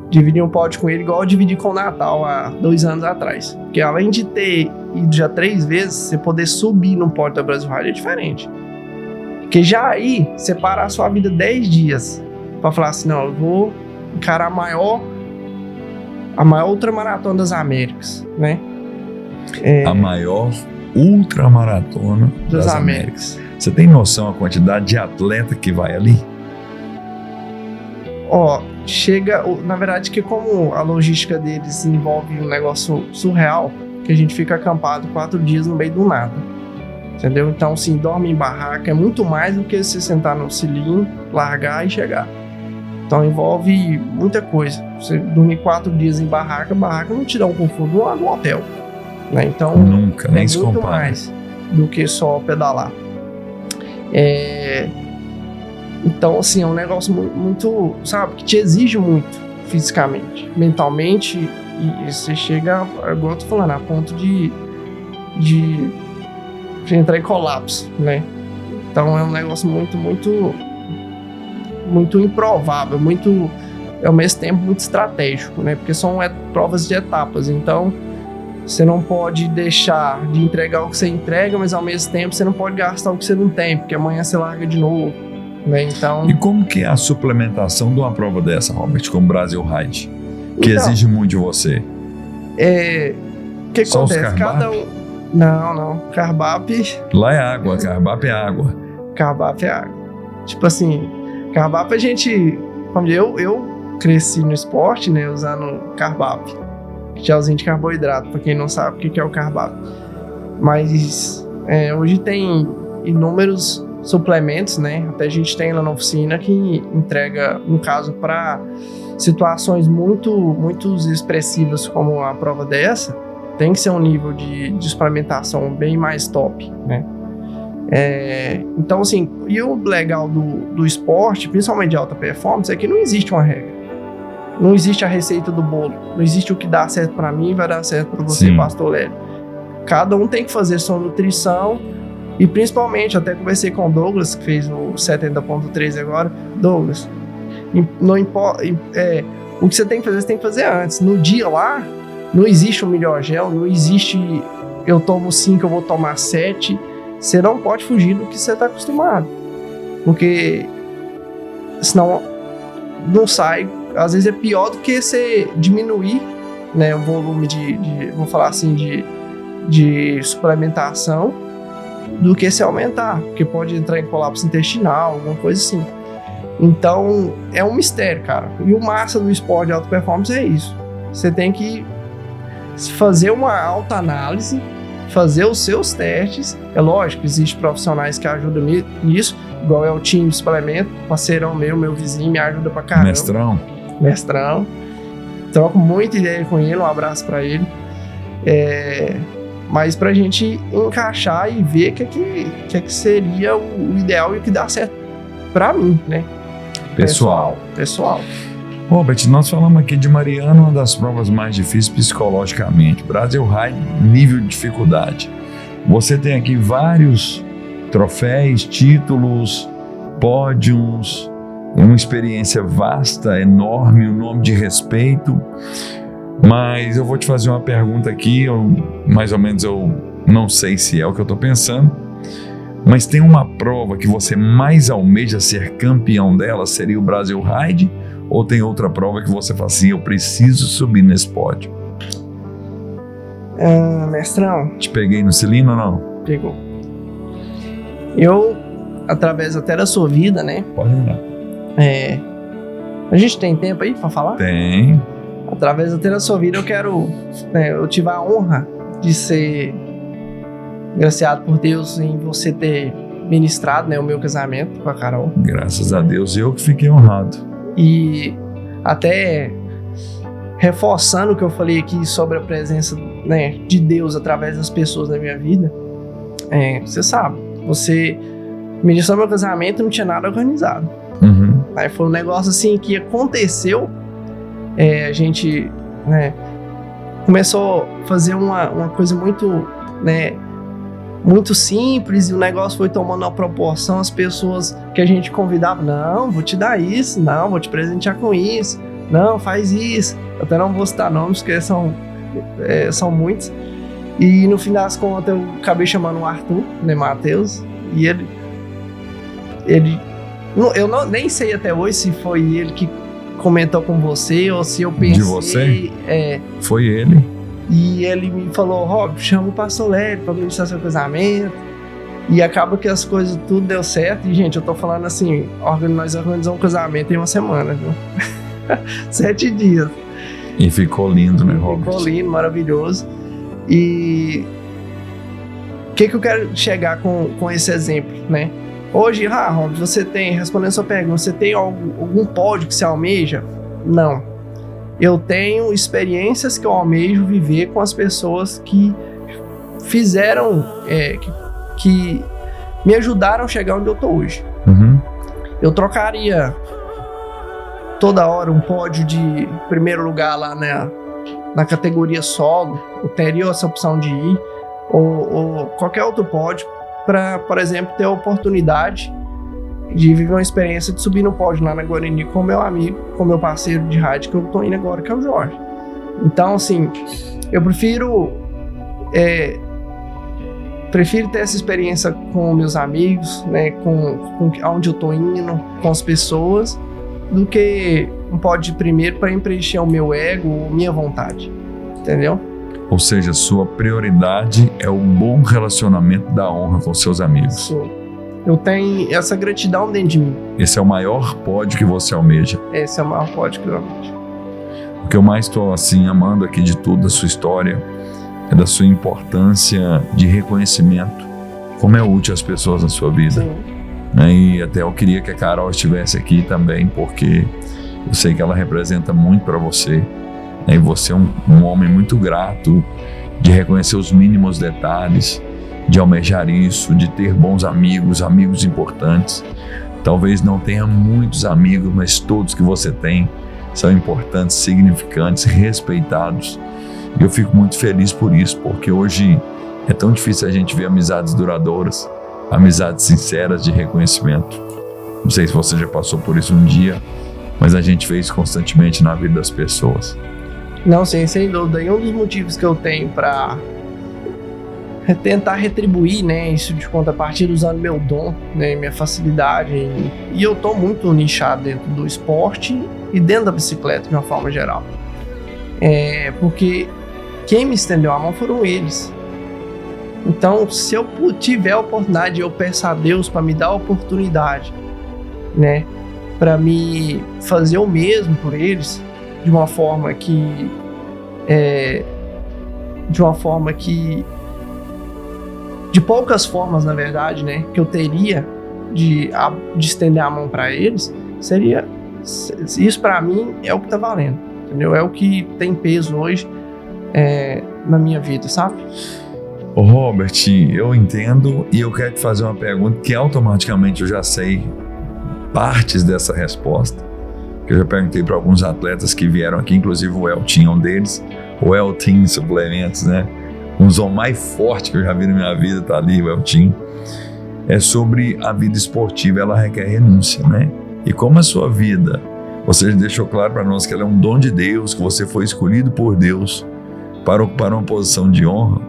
Dividir um pódio com ele, igual eu dividi com o Natal há 2 anos atrás. Porque além de ter ido já 3 vezes, você poder subir no pódio da Brasil Ride é diferente. Porque já aí, você parar a sua vida 10 dias pra falar assim, não, eu vou encarar a maior ultramaratona das Américas, né? A maior ultramaratona das Américas. Você tem noção da quantidade de atleta que vai ali? Chega, na verdade, que como a logística deles envolve um negócio surreal, que a gente fica acampado 4 dias no meio do nada, entendeu? Então, assim, dorme em barraca é muito mais do que você sentar no cilindro, largar e chegar. Então, envolve muita coisa. Você dormir 4 dias em barraca não te dá um conforto de um hotel, né? Então, nunca, nem se compara. Muito mais do que só pedalar. Então, assim, é um negócio muito, sabe, que te exige muito fisicamente, mentalmente, e você chega, igual eu tô falando, a ponto de entrar em colapso, né? Então é um negócio muito, muito, muito improvável, muito, ao mesmo tempo, muito estratégico, né? Porque são provas de etapas, então você não pode deixar de entregar o que você entrega, mas ao mesmo tempo você não pode gastar o que você não tem, porque amanhã você larga de novo, né? Então... E como que é a suplementação de uma prova dessa, Robert, como Brasil Ride, que Então, exige muito de você? O que Só os acontece? Carbap? Não. Carbap Lá é água, Carbap é água. é água. Tipo assim, Carbap a gente... Eu cresci no esporte, né, usando Carbap. Gelzinho de carboidrato, pra quem não sabe o que é o Carbap. Mas hoje tem inúmeros suplementos, né? Até a gente tem lá na oficina que entrega, no caso, para situações muito expressivas como a prova dessa, tem que ser um nível de suplementação bem mais top, né? Então, assim, e o legal do esporte, principalmente de alta performance, é que não existe uma regra. Não existe a receita do bolo. Não existe o que dá certo para mim vai dar certo para você, Pastor Lélio. Cada um tem que fazer sua nutrição e, principalmente, até conversei com o Douglas, que fez o 70.3 agora. Douglas, não importa, o que você tem que fazer antes. No dia lá, não existe um melhor gel, não existe eu tomo 5, eu vou tomar 7. Você não pode fugir do que você está acostumado. Porque senão não sai. Às vezes é pior do que você diminuir, né, o volume vou falar assim, de suplementação, do que se aumentar, porque pode entrar em colapso intestinal, alguma coisa assim. Então, é um mistério, cara. E o massa do esporte de alta performance é isso. Você tem que fazer uma autoanálise, fazer os seus testes. É lógico, existem profissionais que ajudam nisso, igual é o time de suplemento, parceirão meu vizinho, me ajuda pra caramba. Mestrão. Troco muita ideia com ele, um abraço pra ele. Mas pra gente encaixar e ver o que seria o ideal e o que dá certo pra mim, né? Pessoal. Robert, nós falamos aqui de Mariana, uma das provas mais difíceis psicologicamente. Brasil Ride, nível de dificuldade. Você tem aqui vários troféus, títulos, pódios, uma experiência vasta, enorme, um nome de respeito. Mas eu vou te fazer uma pergunta aqui, mais ou menos eu não sei se é o que eu estou pensando, mas tem uma prova que você mais almeja ser campeão dela, seria o Brasil Ride? Ou tem outra prova que você fala assim, eu preciso subir nesse pódio? Mestrão. Te peguei no cilindro ou não? Pegou. Eu, através até da sua vida, né? Pode mandar. A gente tem tempo aí pra falar? Tem. Através até da sua vida eu tive a honra de ser graciado por Deus em você ter ministrado, né, o meu casamento com a Carol. Graças a Deus, eu que fiquei honrado. E até reforçando o que eu falei aqui sobre a presença, né, de Deus através das pessoas na minha vida, você sabe, você ministrou meu casamento e não tinha nada organizado. Uhum. Aí foi um negócio assim que aconteceu, a gente, né, começou a fazer uma coisa muito, né, muito simples, e o negócio foi tomando uma proporção, as pessoas que a gente convidava, não, vou te dar isso, não, vou te presentear com isso, não, faz isso, eu até não vou citar nomes, porque são muitos, e no fim das contas eu acabei chamando o Arthur, né, Matheus, e ele eu nem sei até hoje se foi ele que comentou com você, ou se eu pensei... De você? Foi ele. E ele me falou, Rob, chama o Pastor Lélio pra ministrar seu casamento. E acaba que as coisas tudo deu certo. E, gente, eu tô falando assim, nós organizamos um casamento em uma semana, viu? 7 dias. E ficou lindo, né, Robert? Ficou lindo, maravilhoso. E o que eu quero chegar com esse exemplo, né? Hoje, Rob, respondendo a sua pergunta, você tem algum pódio que você almeja? Não. Eu tenho experiências que eu almejo viver com as pessoas que fizeram, que me ajudaram a chegar onde eu tô hoje. Uhum. Eu trocaria toda hora um pódio de primeiro lugar lá na categoria solo, eu teria essa opção de ir, ou qualquer outro pódio para, por exemplo, ter a oportunidade de viver uma experiência de subir no pódio lá na Guarani com meu amigo, com meu parceiro de rádio que eu tô indo agora, que é o Jorge. Então, assim, eu prefiro ter essa experiência com meus amigos, né, com onde eu tô indo, com as pessoas, do que um pódio de primeiro para preencher o meu ego, minha vontade, entendeu? Ou seja, sua prioridade é o bom relacionamento da honra com seus amigos. Sim. Eu tenho essa gratidão dentro de mim. Esse é o maior pódio que você almeja. Esse é o maior pódio que eu almejo. O que eu mais estou assim amando aqui de tudo da sua história é da sua importância de reconhecimento, como é útil às pessoas na sua vida. Sim. E até eu queria que a Carol estivesse aqui também, porque eu sei que ela representa muito para você. E você é um homem muito grato de reconhecer os mínimos detalhes, de almejar isso, de ter bons amigos, amigos importantes. Talvez não tenha muitos amigos, mas todos que você tem são importantes, significantes, respeitados. E eu fico muito feliz por isso, porque hoje é tão difícil a gente ver amizades duradouras, amizades sinceras de reconhecimento. Não sei se você já passou por isso um dia, mas a gente vê isso constantemente na vida das pessoas. Não, sim, sem dúvida. E um dos motivos que eu tenho para tentar retribuir, né, isso de contrapartida usando meu dom, né, minha facilidade. E eu tô muito nichado dentro do esporte e dentro da bicicleta de uma forma geral. Porque quem me estendeu a mão foram eles. Então, se eu tiver a oportunidade, eu peço a Deus para me dar a oportunidade, né, para me fazer o mesmo por eles, de uma forma que de poucas formas, na verdade, né, que eu teria de estender a mão para eles, seria isso. Para mim é o que tá valendo, entendeu? É o que tem peso hoje na minha vida, sabe? Ô Robert, eu entendo e eu quero te fazer uma pergunta que automaticamente eu já sei partes dessa resposta, que eu já perguntei para alguns atletas que vieram aqui, inclusive o Eltin é um deles, o Eltin Suplementos, né? Um zão mais forte que eu já vi na minha vida, tá ali, o Eltin. É sobre a vida esportiva, ela requer renúncia, né? E como a sua vida, você deixou claro para nós que ela é um dom de Deus, que você foi escolhido por Deus para ocupar uma posição de honra.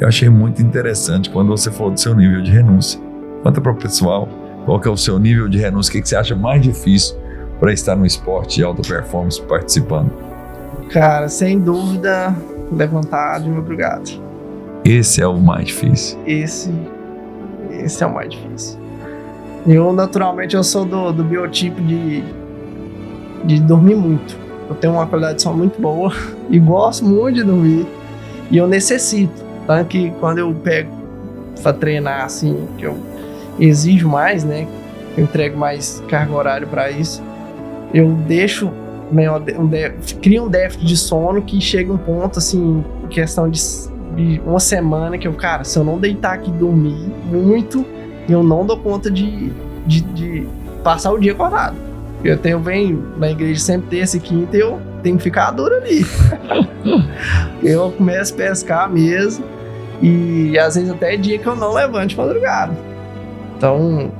Eu achei muito interessante quando você falou do seu nível de renúncia. Conta para o pessoal qual que é o seu nível de renúncia, o que você acha mais difícil para estar no esporte de alta performance participando? Cara, sem dúvida, levantar de madrugada. Esse é o mais difícil. Esse é o mais difícil. Eu, naturalmente, eu sou do biotipo de dormir muito. Eu tenho uma qualidade de sono muito boa e gosto muito de dormir. E eu necessito. Tanto que quando eu pego pra treinar, assim, que eu exijo mais, né? Eu entrego mais carga horária pra isso. Eu deixo, crio um déficit de sono que chega um ponto, assim, em questão de uma semana, que eu, cara, se eu não deitar aqui e dormir muito, eu não dou conta de passar o dia acordado. Eu venho na igreja sempre terça e quinta e eu tenho que ficar duro ali. Eu começo a pescar mesmo e às vezes até é dia que eu não levanto de madrugada. Então,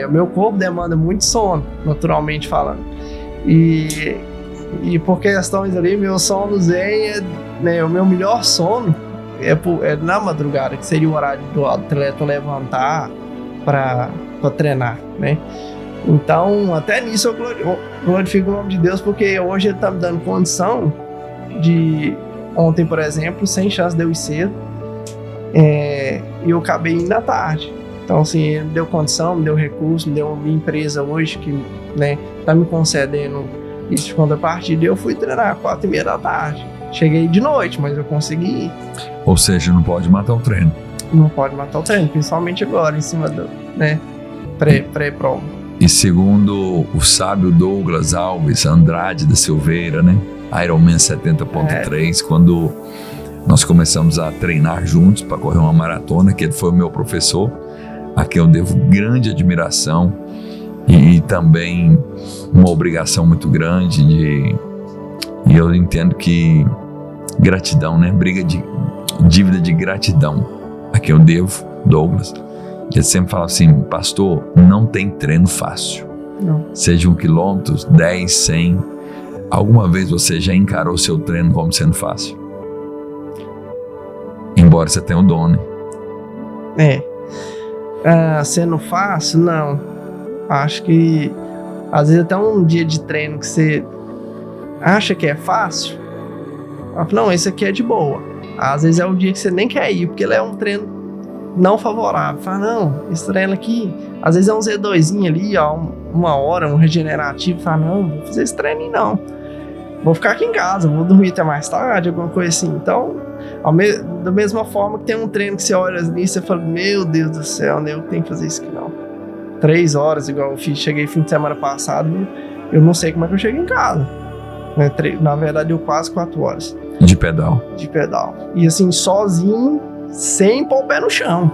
o meu corpo demanda muito sono, naturalmente falando. E por questões ali, meu sono né, o meu melhor sono é na madrugada, que seria o horário do atleta levantar para treinar, né? Então, até nisso eu glorifico o nome de Deus, porque hoje ele está me dando condição de... Ontem, por exemplo, sem chance de eu ir cedo, e eu acabei indo à tarde. Então, assim, ele me deu condição, me deu recurso, me deu uma empresa hoje que, né, tá me concedendo isso de contrapartida. E eu fui treinar às 4h30 da tarde. Cheguei de noite, mas eu consegui ir. Ou seja, não pode matar o treino. Não pode matar o treino, principalmente agora, em cima do, né, pré-prova. E segundo o sábio Douglas Alves Andrade da Silveira, né, Ironman 70.3, quando nós começamos a treinar juntos para correr uma maratona, que ele foi o meu professor, a quem eu devo grande admiração e também uma obrigação muito grande e eu entendo que gratidão, né, dívida de gratidão a quem eu devo, Douglas, Ele sempre fala assim, pastor, não tem treino fácil. Não. Seja 1 quilômetro, 10, 100. Alguma vez você já encarou seu treino como sendo fácil? Embora você tenha o dom, né? Sendo fácil, não. Acho que às vezes até um dia de treino que você acha que é fácil, não, esse aqui é de boa. Às vezes é o dia que você nem quer ir, porque ele é um treino não favorável. Fala, não, esse treino aqui, às vezes é um Z2zinho ali, ó, 1 hora, um regenerativo. Fala, não, vou fazer esse treininho não. Vou ficar aqui em casa, vou dormir até mais tarde, alguma coisa assim. Então, da mesma forma que tem um treino que você olha ali e você fala, meu Deus do céu, né, eu tenho que fazer isso aqui não. 3 horas, igual eu fiz, cheguei fim de semana passado, eu não sei como é que eu cheguei em casa. Na verdade, deu quase 4 horas. De pedal. E assim, sozinho, sem pôr o pé no chão.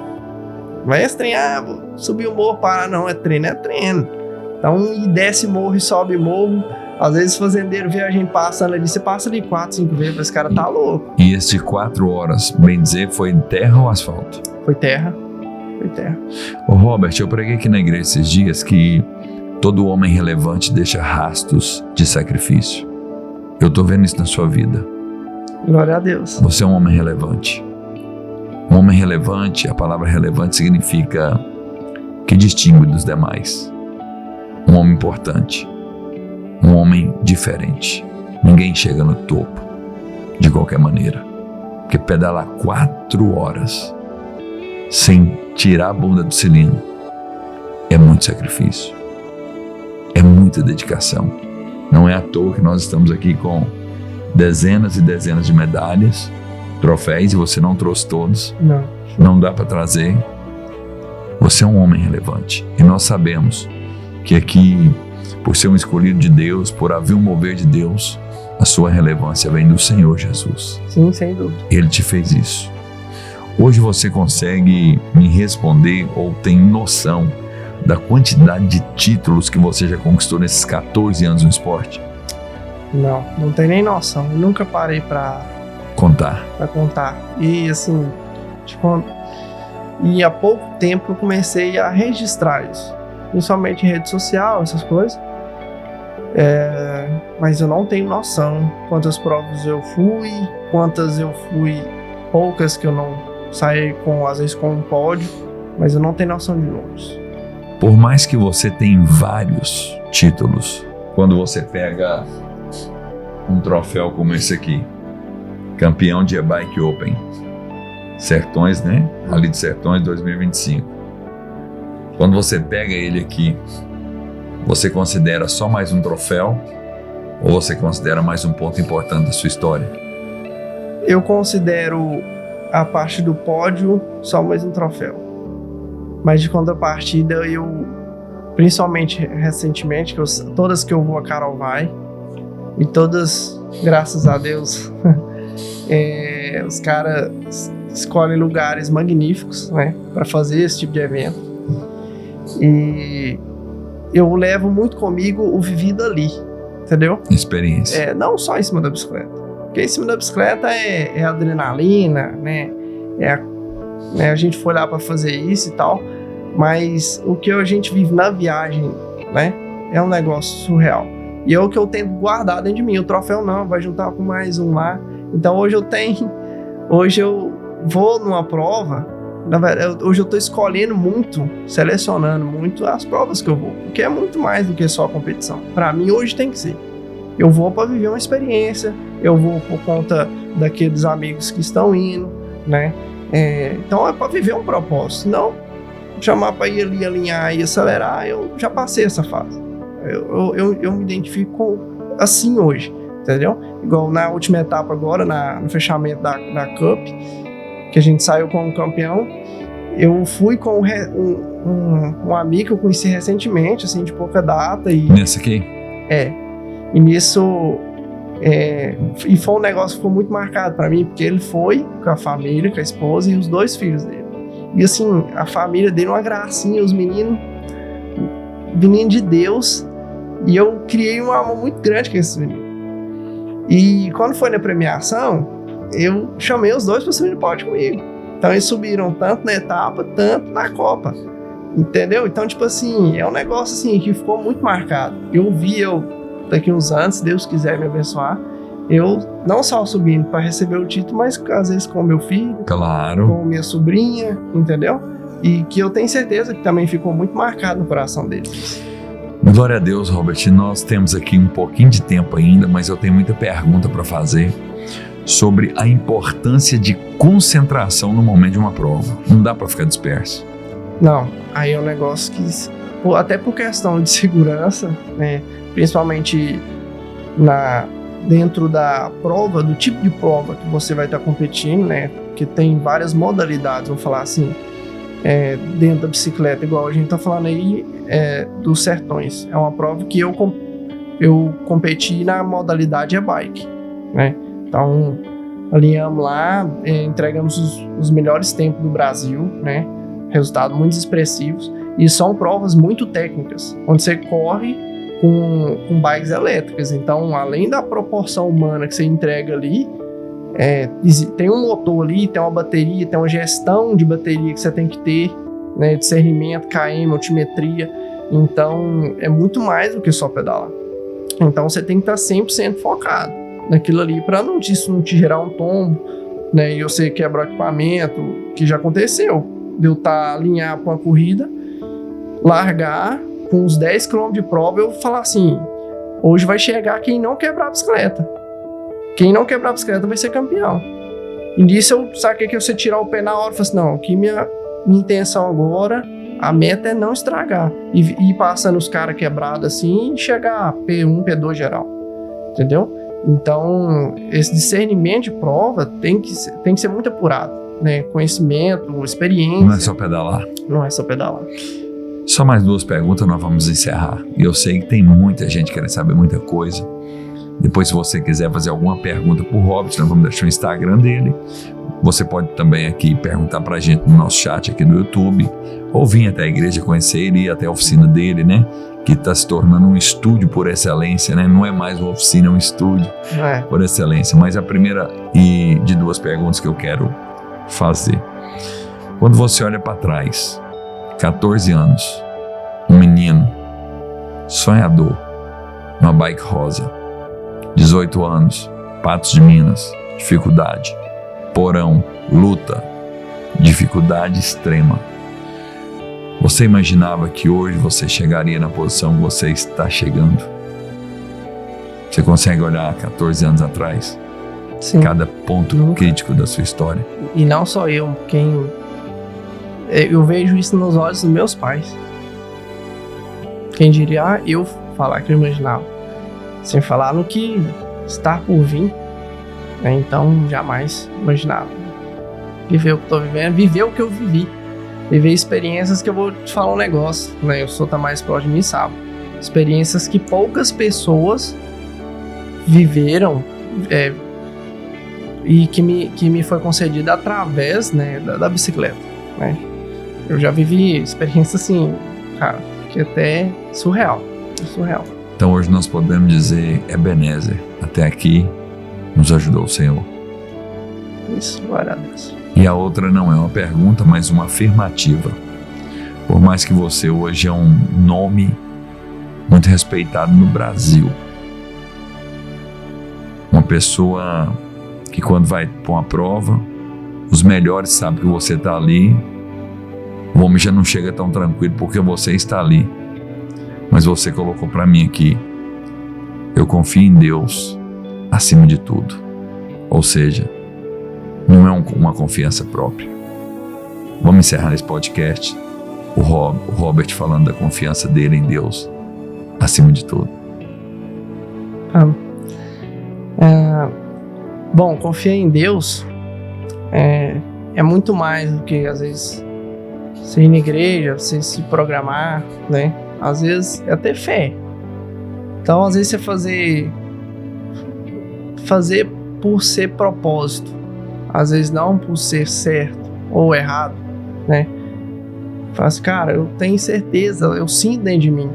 Não é esse trem, vou subir o morro, parar, não, é treino. Então, e desce morro e sobe morro. Às vezes, fazendeiro vê a gente passando ali, você passa ali 4, 5 vezes, esse cara tá louco. E esse 4 horas, bem dizer, foi em terra ou asfalto? Foi terra. Ô Robert, eu preguei aqui na igreja esses dias que todo homem relevante deixa rastros de sacrifício. Eu tô vendo isso na sua vida. Glória a Deus. Você é um homem relevante. Um homem relevante, a palavra relevante significa que distingue dos demais. Um homem importante. Um homem diferente. Ninguém chega no topo de qualquer maneira. Porque pedalar 4 horas sem tirar a bunda do cilindro é muito sacrifício. É muita dedicação. Não é à toa que nós estamos aqui com dezenas e dezenas de medalhas, troféus, e você não trouxe todos. Não dá para trazer. Você é um homem relevante. E nós sabemos que aqui, por ser um escolhido de Deus, por haver um mover de Deus, a sua relevância vem do Senhor Jesus. Sim, sem dúvida. Ele te fez isso. Hoje você consegue me responder ou tem noção da quantidade de títulos que você já conquistou nesses 14 anos no esporte? Não tenho nem noção. Eu nunca parei pra contar. E assim, e há pouco tempo eu comecei a registrar isso. Principalmente em rede social, essas coisas. Mas eu não tenho noção quantas provas eu fui, poucas que eu não saí às vezes com um pódio, mas eu não tenho noção de números. Por mais que você tenha vários títulos, quando você pega um troféu como esse aqui, campeão de E-Bike Open, Sertões, né? Rally de Sertões 2025. Quando você pega ele aqui, você considera só mais um troféu ou você considera mais um ponto importante da sua história? Eu considero a parte do pódio só mais um troféu. Mas de contrapartida, principalmente recentemente, todas que eu vou, a Carol vai, e todas, graças a Deus, os caras escolhem lugares magníficos, né, para fazer esse tipo de evento. E eu levo muito comigo o vivido ali, entendeu? Experiência. Não só em cima da bicicleta. Porque em cima da bicicleta é adrenalina, né? A gente foi lá para fazer isso e tal, mas o que a gente vive na viagem, né, é um negócio surreal. E é o que eu tento guardar dentro de mim. O troféu não, vai juntar com mais um lá. Então hoje eu vou numa prova, na verdade, hoje eu tô escolhendo muito, selecionando muito as provas que eu vou, porque é muito mais do que só a competição. Para mim hoje tem que ser. Eu vou para viver uma experiência, eu vou por conta daqueles amigos que estão indo, né? Então é para viver um propósito, não chamar para ir ali alinhar e acelerar. Eu já passei essa fase. Eu me identifico assim hoje, entendeu? Igual na última etapa agora, no fechamento da Cup, que a gente saiu com um campeão, eu fui com um amigo que eu conheci recentemente, assim, de pouca data. Nessa aqui? E nisso... e foi um negócio que ficou muito marcado pra mim, porque ele foi com a família, com a esposa e os 2 filhos dele. E assim, a família dele, uma gracinha, os meninos de Deus, e eu criei um amor muito grande com esses meninos. E quando foi na premiação, eu chamei os 2 pra subir no pódio comigo. Então eles subiram tanto na etapa, tanto na Copa. Entendeu? Então, tipo assim, é um negócio assim que ficou muito marcado. Eu daqui uns anos, se Deus quiser me abençoar, eu não só subindo para receber o título, mas às vezes com meu filho, Claro. com minha sobrinha, entendeu? E que eu tenho certeza que também ficou muito marcado no coração deles. Glória a Deus, Robert. Nós temos aqui um pouquinho de tempo ainda, mas eu tenho muita pergunta para fazer sobre a importância de concentração no momento de uma prova. Não dá para ficar disperso. Não, aí é um negócio que, até por questão de segurança, né, principalmente dentro da prova, do tipo de prova que você vai estar competindo, né, que tem várias modalidades, vamos falar assim, dentro da bicicleta, igual a gente está falando aí, dos Sertões. É uma prova que eu competi na modalidade bike, né, então alinhamos lá, entregamos os melhores tempos do Brasil, né, resultados muito expressivos, e são provas muito técnicas, onde você corre com bikes elétricas. Então, além da proporção humana que você entrega ali, tem um motor ali, tem uma bateria, tem uma gestão de bateria que você tem que ter, né, discernimento, KM, altimetria. Então, é muito mais do que só pedalar. Então, você tem que estar 100% focado naquilo ali, para isso não te gerar um tombo, né, e você quebrar o equipamento, que já aconteceu. De eu estar alinhado com a corrida, largar com uns 10 km de prova, eu falar assim, hoje vai chegar quem não quebrar a bicicleta. Quem não quebrar a bicicleta vai ser campeão. E nisso eu saquei que você tirar o pé na hora, eu falei assim, não, aqui minha intenção agora, a meta é não estragar. E ir passando os caras quebrados assim, e chegar a P1, P2 geral. Entendeu? Então, esse discernimento de prova tem que ser muito apurado. Né, conhecimento, experiência. Não é só pedalar. Não é só pedalar. Só mais 2 perguntas, nós vamos encerrar. E eu sei que tem muita gente querendo saber muita coisa. Depois, se você quiser fazer alguma pergunta pro Robert, nós vamos deixar o Instagram dele. Você pode também aqui perguntar pra gente no nosso chat aqui do YouTube, ou vir até a igreja conhecer ele, ir até a oficina dele, né? Que está se tornando um estúdio por excelência, né? Não é mais uma oficina, é um estúdio por excelência. Mas a primeira de 2 perguntas que eu quero fazer. Quando você olha para trás, 14 anos, um menino sonhador, uma bike rosa, 18 anos, Patos de Minas, dificuldade, porão, luta, dificuldade extrema. Você imaginava que hoje você chegaria na posição que você está chegando? Você consegue olhar 14 anos atrás? Sim. Cada ponto crítico da sua história. E não só eu vejo isso nos olhos dos meus pais. Quem diria, eu falar que eu imaginava, sem falar no que está por vir, né? Então jamais imaginava viver o que eu tô vivendo, viver o que eu vivi, viver experiências que eu vou te falar um negócio, né? Eu sou tá mais próximo de mim, sabe? Experiências que poucas pessoas viveram, e que me foi concedida através, né, da bicicleta, né? Eu já vivi experiência assim, cara, que até surreal. Então hoje nós podemos dizer, Ebenezer, até aqui nos ajudou o Senhor. Isso, glória a Deus. E a outra não é uma pergunta, mas uma afirmativa. Por mais que você hoje é um nome muito respeitado no Brasil, uma pessoa que quando vai para uma prova, os melhores sabem que você está ali, o homem já não chega tão tranquilo porque você está ali. Mas você colocou para mim aqui, eu confio em Deus acima de tudo. Ou seja, não é uma confiança própria. Vamos encerrar esse podcast, o Robert falando da confiança dele em Deus acima de tudo. Bom, confiar em Deus é muito mais do que, às vezes, você ir na igreja, você se programar, né? Às vezes é ter fé. Então, às vezes, você fazer por ser propósito, às vezes não por ser certo ou errado, né? Fala assim, cara, eu tenho certeza, eu sinto dentro de mim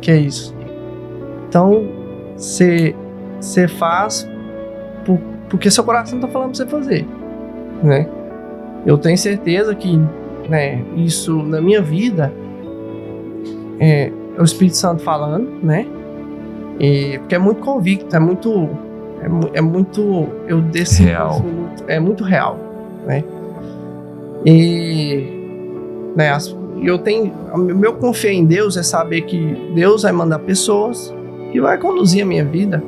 que é isso. Então, você faz porque seu coração tá falando pra você fazer, né? Eu tenho certeza que, né, isso na minha vida é o Espírito Santo falando, né? Porque é muito convicto, é muito eu decido Real. É muito real, né? E, né, o meu confiar em Deus é saber que Deus vai mandar pessoas que vai conduzir a minha vida.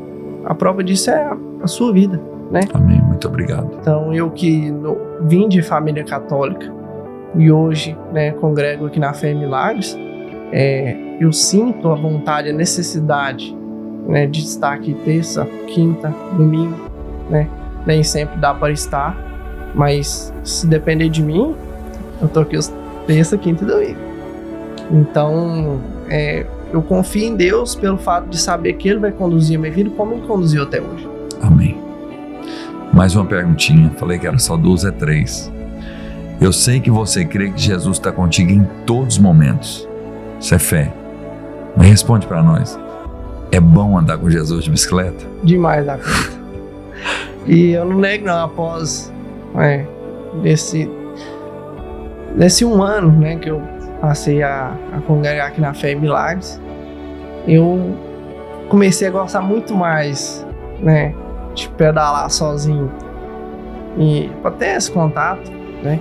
A prova disso é a sua vida, né? Amém, muito obrigado. Então, eu que vim de família católica e hoje, né, congrego aqui na Fé em Milagres, eu sinto a vontade, a necessidade, né, de estar aqui terça, quinta, domingo, né? Nem sempre dá para estar, mas se depender de mim, eu tô aqui terça, quinta e domingo. Então, eu confio em Deus pelo fato de saber que Ele vai conduzir a minha vida como Ele conduziu até hoje. Amém. Mais uma perguntinha, falei que era só 2, é 3. Eu sei que você crê que Jesus está contigo em todos os momentos. Isso é fé. Mas responde para nós. É bom andar com Jesus de bicicleta? Demais da conta. E eu não nego não, após nesse 1 ano, né, que eu passei a congregar aqui na Fé em Milagres, eu comecei a gostar muito mais, né, de pedalar sozinho e para ter esse contato, né,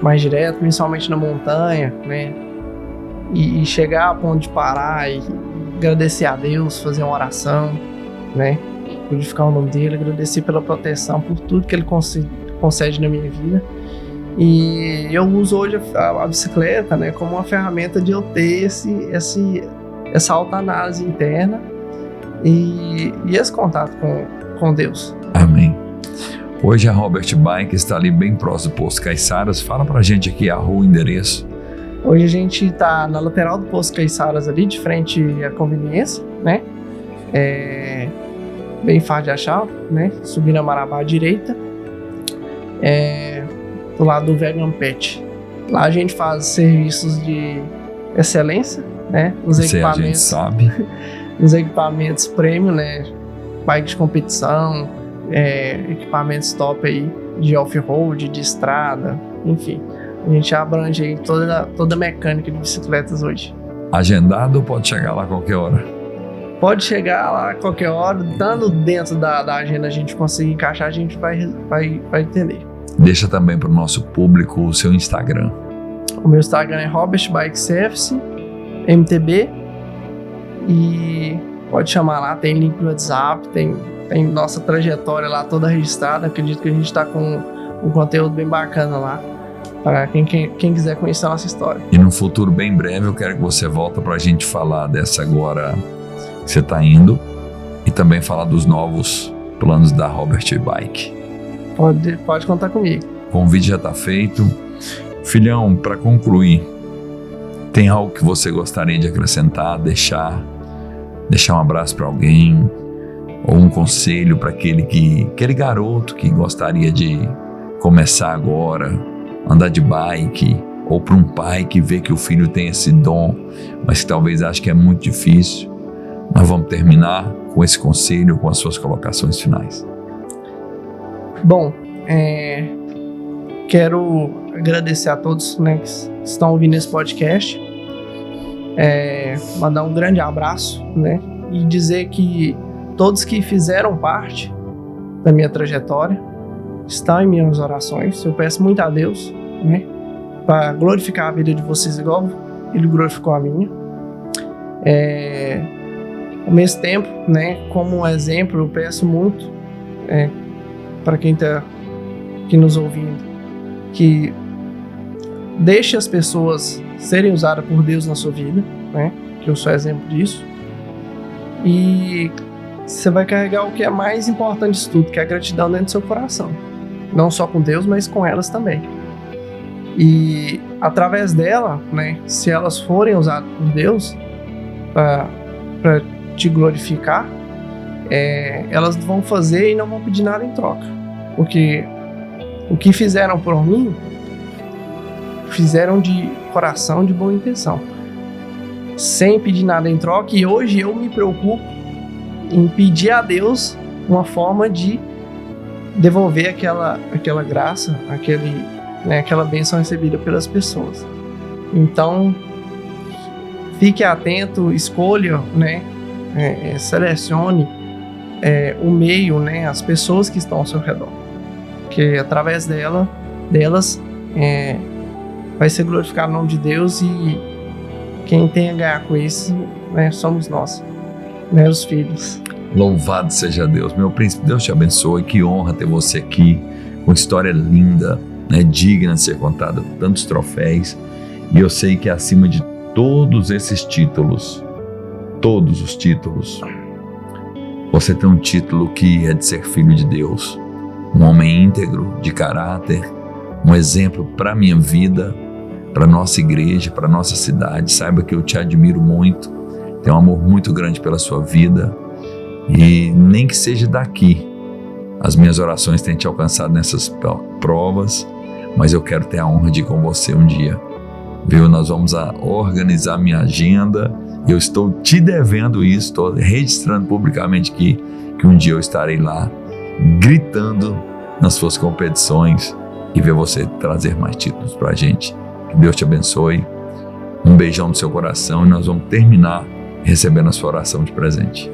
mais direto, principalmente na montanha, né, e chegar a ponto de parar e agradecer a Deus, fazer uma oração, né, glorificar o nome dele, agradecer pela proteção, por tudo que ele concede na minha vida. E eu uso hoje a bicicleta, né, como uma ferramenta de eu ter essa autoanálise interna e esse contato com Deus. Amém. Hoje a Robert Bike está ali bem próximo do Posto Caiçaras. Fala pra gente aqui a rua, o endereço. Hoje a gente está na lateral do Posto Caiçaras ali, de frente à conveniência, né? Bem fácil de achar, né? Subindo a Marabá à direita. Do lado do Vegan Pet. Lá a gente faz serviços de excelência, né? Os equipamentos, a gente sabe. Os equipamentos premium, né? Bike de competição, equipamentos top aí de off-road, de estrada, enfim. A gente abrange aí toda a mecânica de bicicletas hoje. Agendado ou pode chegar lá a qualquer hora? Pode chegar lá a qualquer hora, dando dentro da agenda a gente conseguir encaixar, a gente vai entender. Deixa também para o nosso público o seu Instagram. O meu Instagram é Robert Bike Service, MTB, e pode chamar lá, tem link no WhatsApp, tem nossa trajetória lá toda registrada. Acredito que a gente está com um conteúdo bem bacana lá, para quem quiser conhecer a nossa história. E no futuro bem breve eu quero que você volte para a gente falar dessa agora que você está indo e também falar dos novos planos da Robert Bike. Pode contar comigo. O convite já está feito. Filhão, para concluir, tem algo que você gostaria de acrescentar, deixar um abraço para alguém ou um conselho para aquele garoto que gostaria de começar agora, andar de bike, ou para um pai que vê que o filho tem esse dom, mas que talvez ache que é muito difícil? Nós vamos terminar com esse conselho, com as suas colocações finais. Bom, quero agradecer a todos, né, que estão ouvindo esse podcast, mandar um grande abraço, né, e dizer que todos que fizeram parte da minha trajetória estão em minhas orações. Eu peço muito a Deus, né, para glorificar a vida de vocês igual Ele glorificou a minha. Ao mesmo tempo, né, como um exemplo, eu peço muito para quem está aqui nos ouvindo, que deixe as pessoas serem usadas por Deus na sua vida, né? Que eu sou exemplo disso. E você vai carregar o que é mais importante de tudo, que é a gratidão dentro do seu coração. Não só com Deus, mas com elas também. E através dela, né, se elas forem usadas por Deus para te glorificar, elas vão fazer e não vão pedir nada em troca. Porque o que fizeram por mim, fizeram de coração, de boa intenção, sem pedir nada em troca. E hoje eu me preocupo em pedir a Deus uma forma de devolver aquela graça, né? Aquela bênção recebida pelas pessoas. Então, fique atento, escolha, né? Selecione o meio, né? As pessoas que estão ao seu redor, que através delas vai ser glorificado o nome de Deus, e quem tem a ganhar com isso, né, somos nós, né, os filhos. Louvado seja Deus. Meu príncipe, Deus te abençoe. Que honra ter você aqui, com história linda, né, digna de ser contada, tantos troféus. E eu sei que acima de todos esses títulos, todos os títulos, você tem um título que é de ser filho de Deus, um homem íntegro, de caráter, um exemplo para a minha vida, para a nossa igreja, para a nossa cidade. Saiba que eu te admiro muito, tenho um amor muito grande pela sua vida, e nem que seja daqui, as minhas orações têm te alcançado nessas provas, mas eu quero ter a honra de ir com você um dia, viu? Nós vamos organizar minha agenda, eu estou te devendo isso, estou registrando publicamente que um dia eu estarei lá, gritando nas suas competições, e ver você trazer mais títulos pra gente. Que Deus te abençoe, um beijão no seu coração, e nós vamos terminar recebendo a sua oração de presente.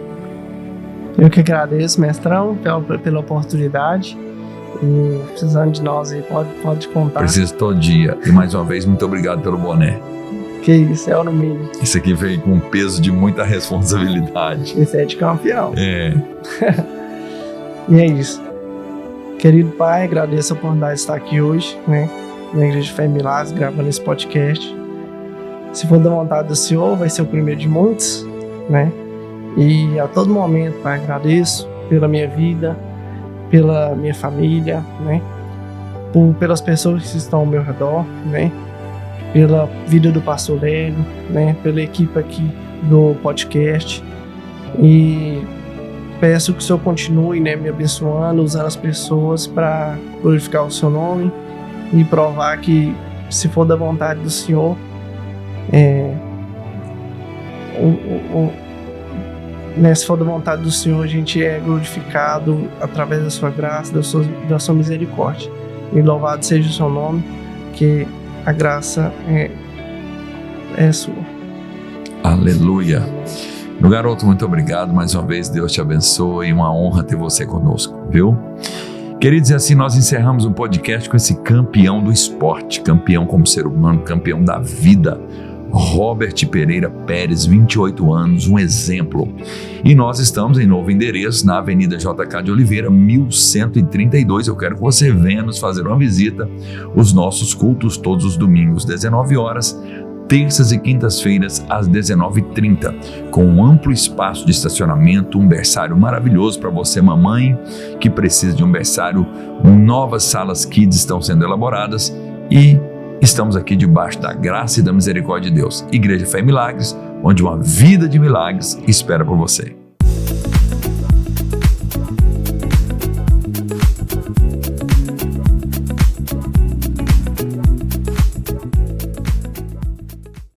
Eu que agradeço, mestrão, pela oportunidade, e precisando de nós aí, pode contar. Preciso todo dia, e mais uma vez, muito obrigado pelo boné. Que isso, é o no mínimo. Isso aqui veio com um peso de muita responsabilidade. Esse é de campeão. É. E é isso. Querido Pai, agradeço a oportunidade de estar aqui hoje, né, na Igreja de Fé e Milagres, gravando esse podcast. Se for da vontade do Senhor, vai ser o primeiro de muitos, né? E a todo momento, Pai, agradeço pela minha vida, pela minha família, né? Pelas pessoas que estão ao meu redor, né? Pela vida do pastor Lélio, né? Pela equipe aqui do podcast. E peço que o Senhor continue, né, me abençoando, usando as pessoas para glorificar o seu nome e provar que, se for da vontade do Senhor, né, se for da vontade do Senhor, a gente é glorificado através da sua graça, da sua misericórdia. E louvado seja o seu nome, que a graça é sua. Aleluia. Meu garoto, muito obrigado mais uma vez, Deus te abençoe, uma honra ter você conosco, viu? Queridos, e assim nós encerramos o podcast com esse campeão do esporte, campeão como ser humano, campeão da vida, Robert Pereira Pérez, 28 anos, um exemplo. E nós estamos em novo endereço, na Avenida JK de Oliveira, 1132. Eu quero que você venha nos fazer uma visita. Os nossos cultos todos os domingos, 19 horas, terças e quintas-feiras às 19h30, com um amplo espaço de estacionamento, um berçário maravilhoso para você, mamãe, que precisa de um berçário. Novas salas kids estão sendo elaboradas e estamos aqui debaixo da graça e da misericórdia de Deus. Igreja Fé e Milagres, onde uma vida de milagres espera por você.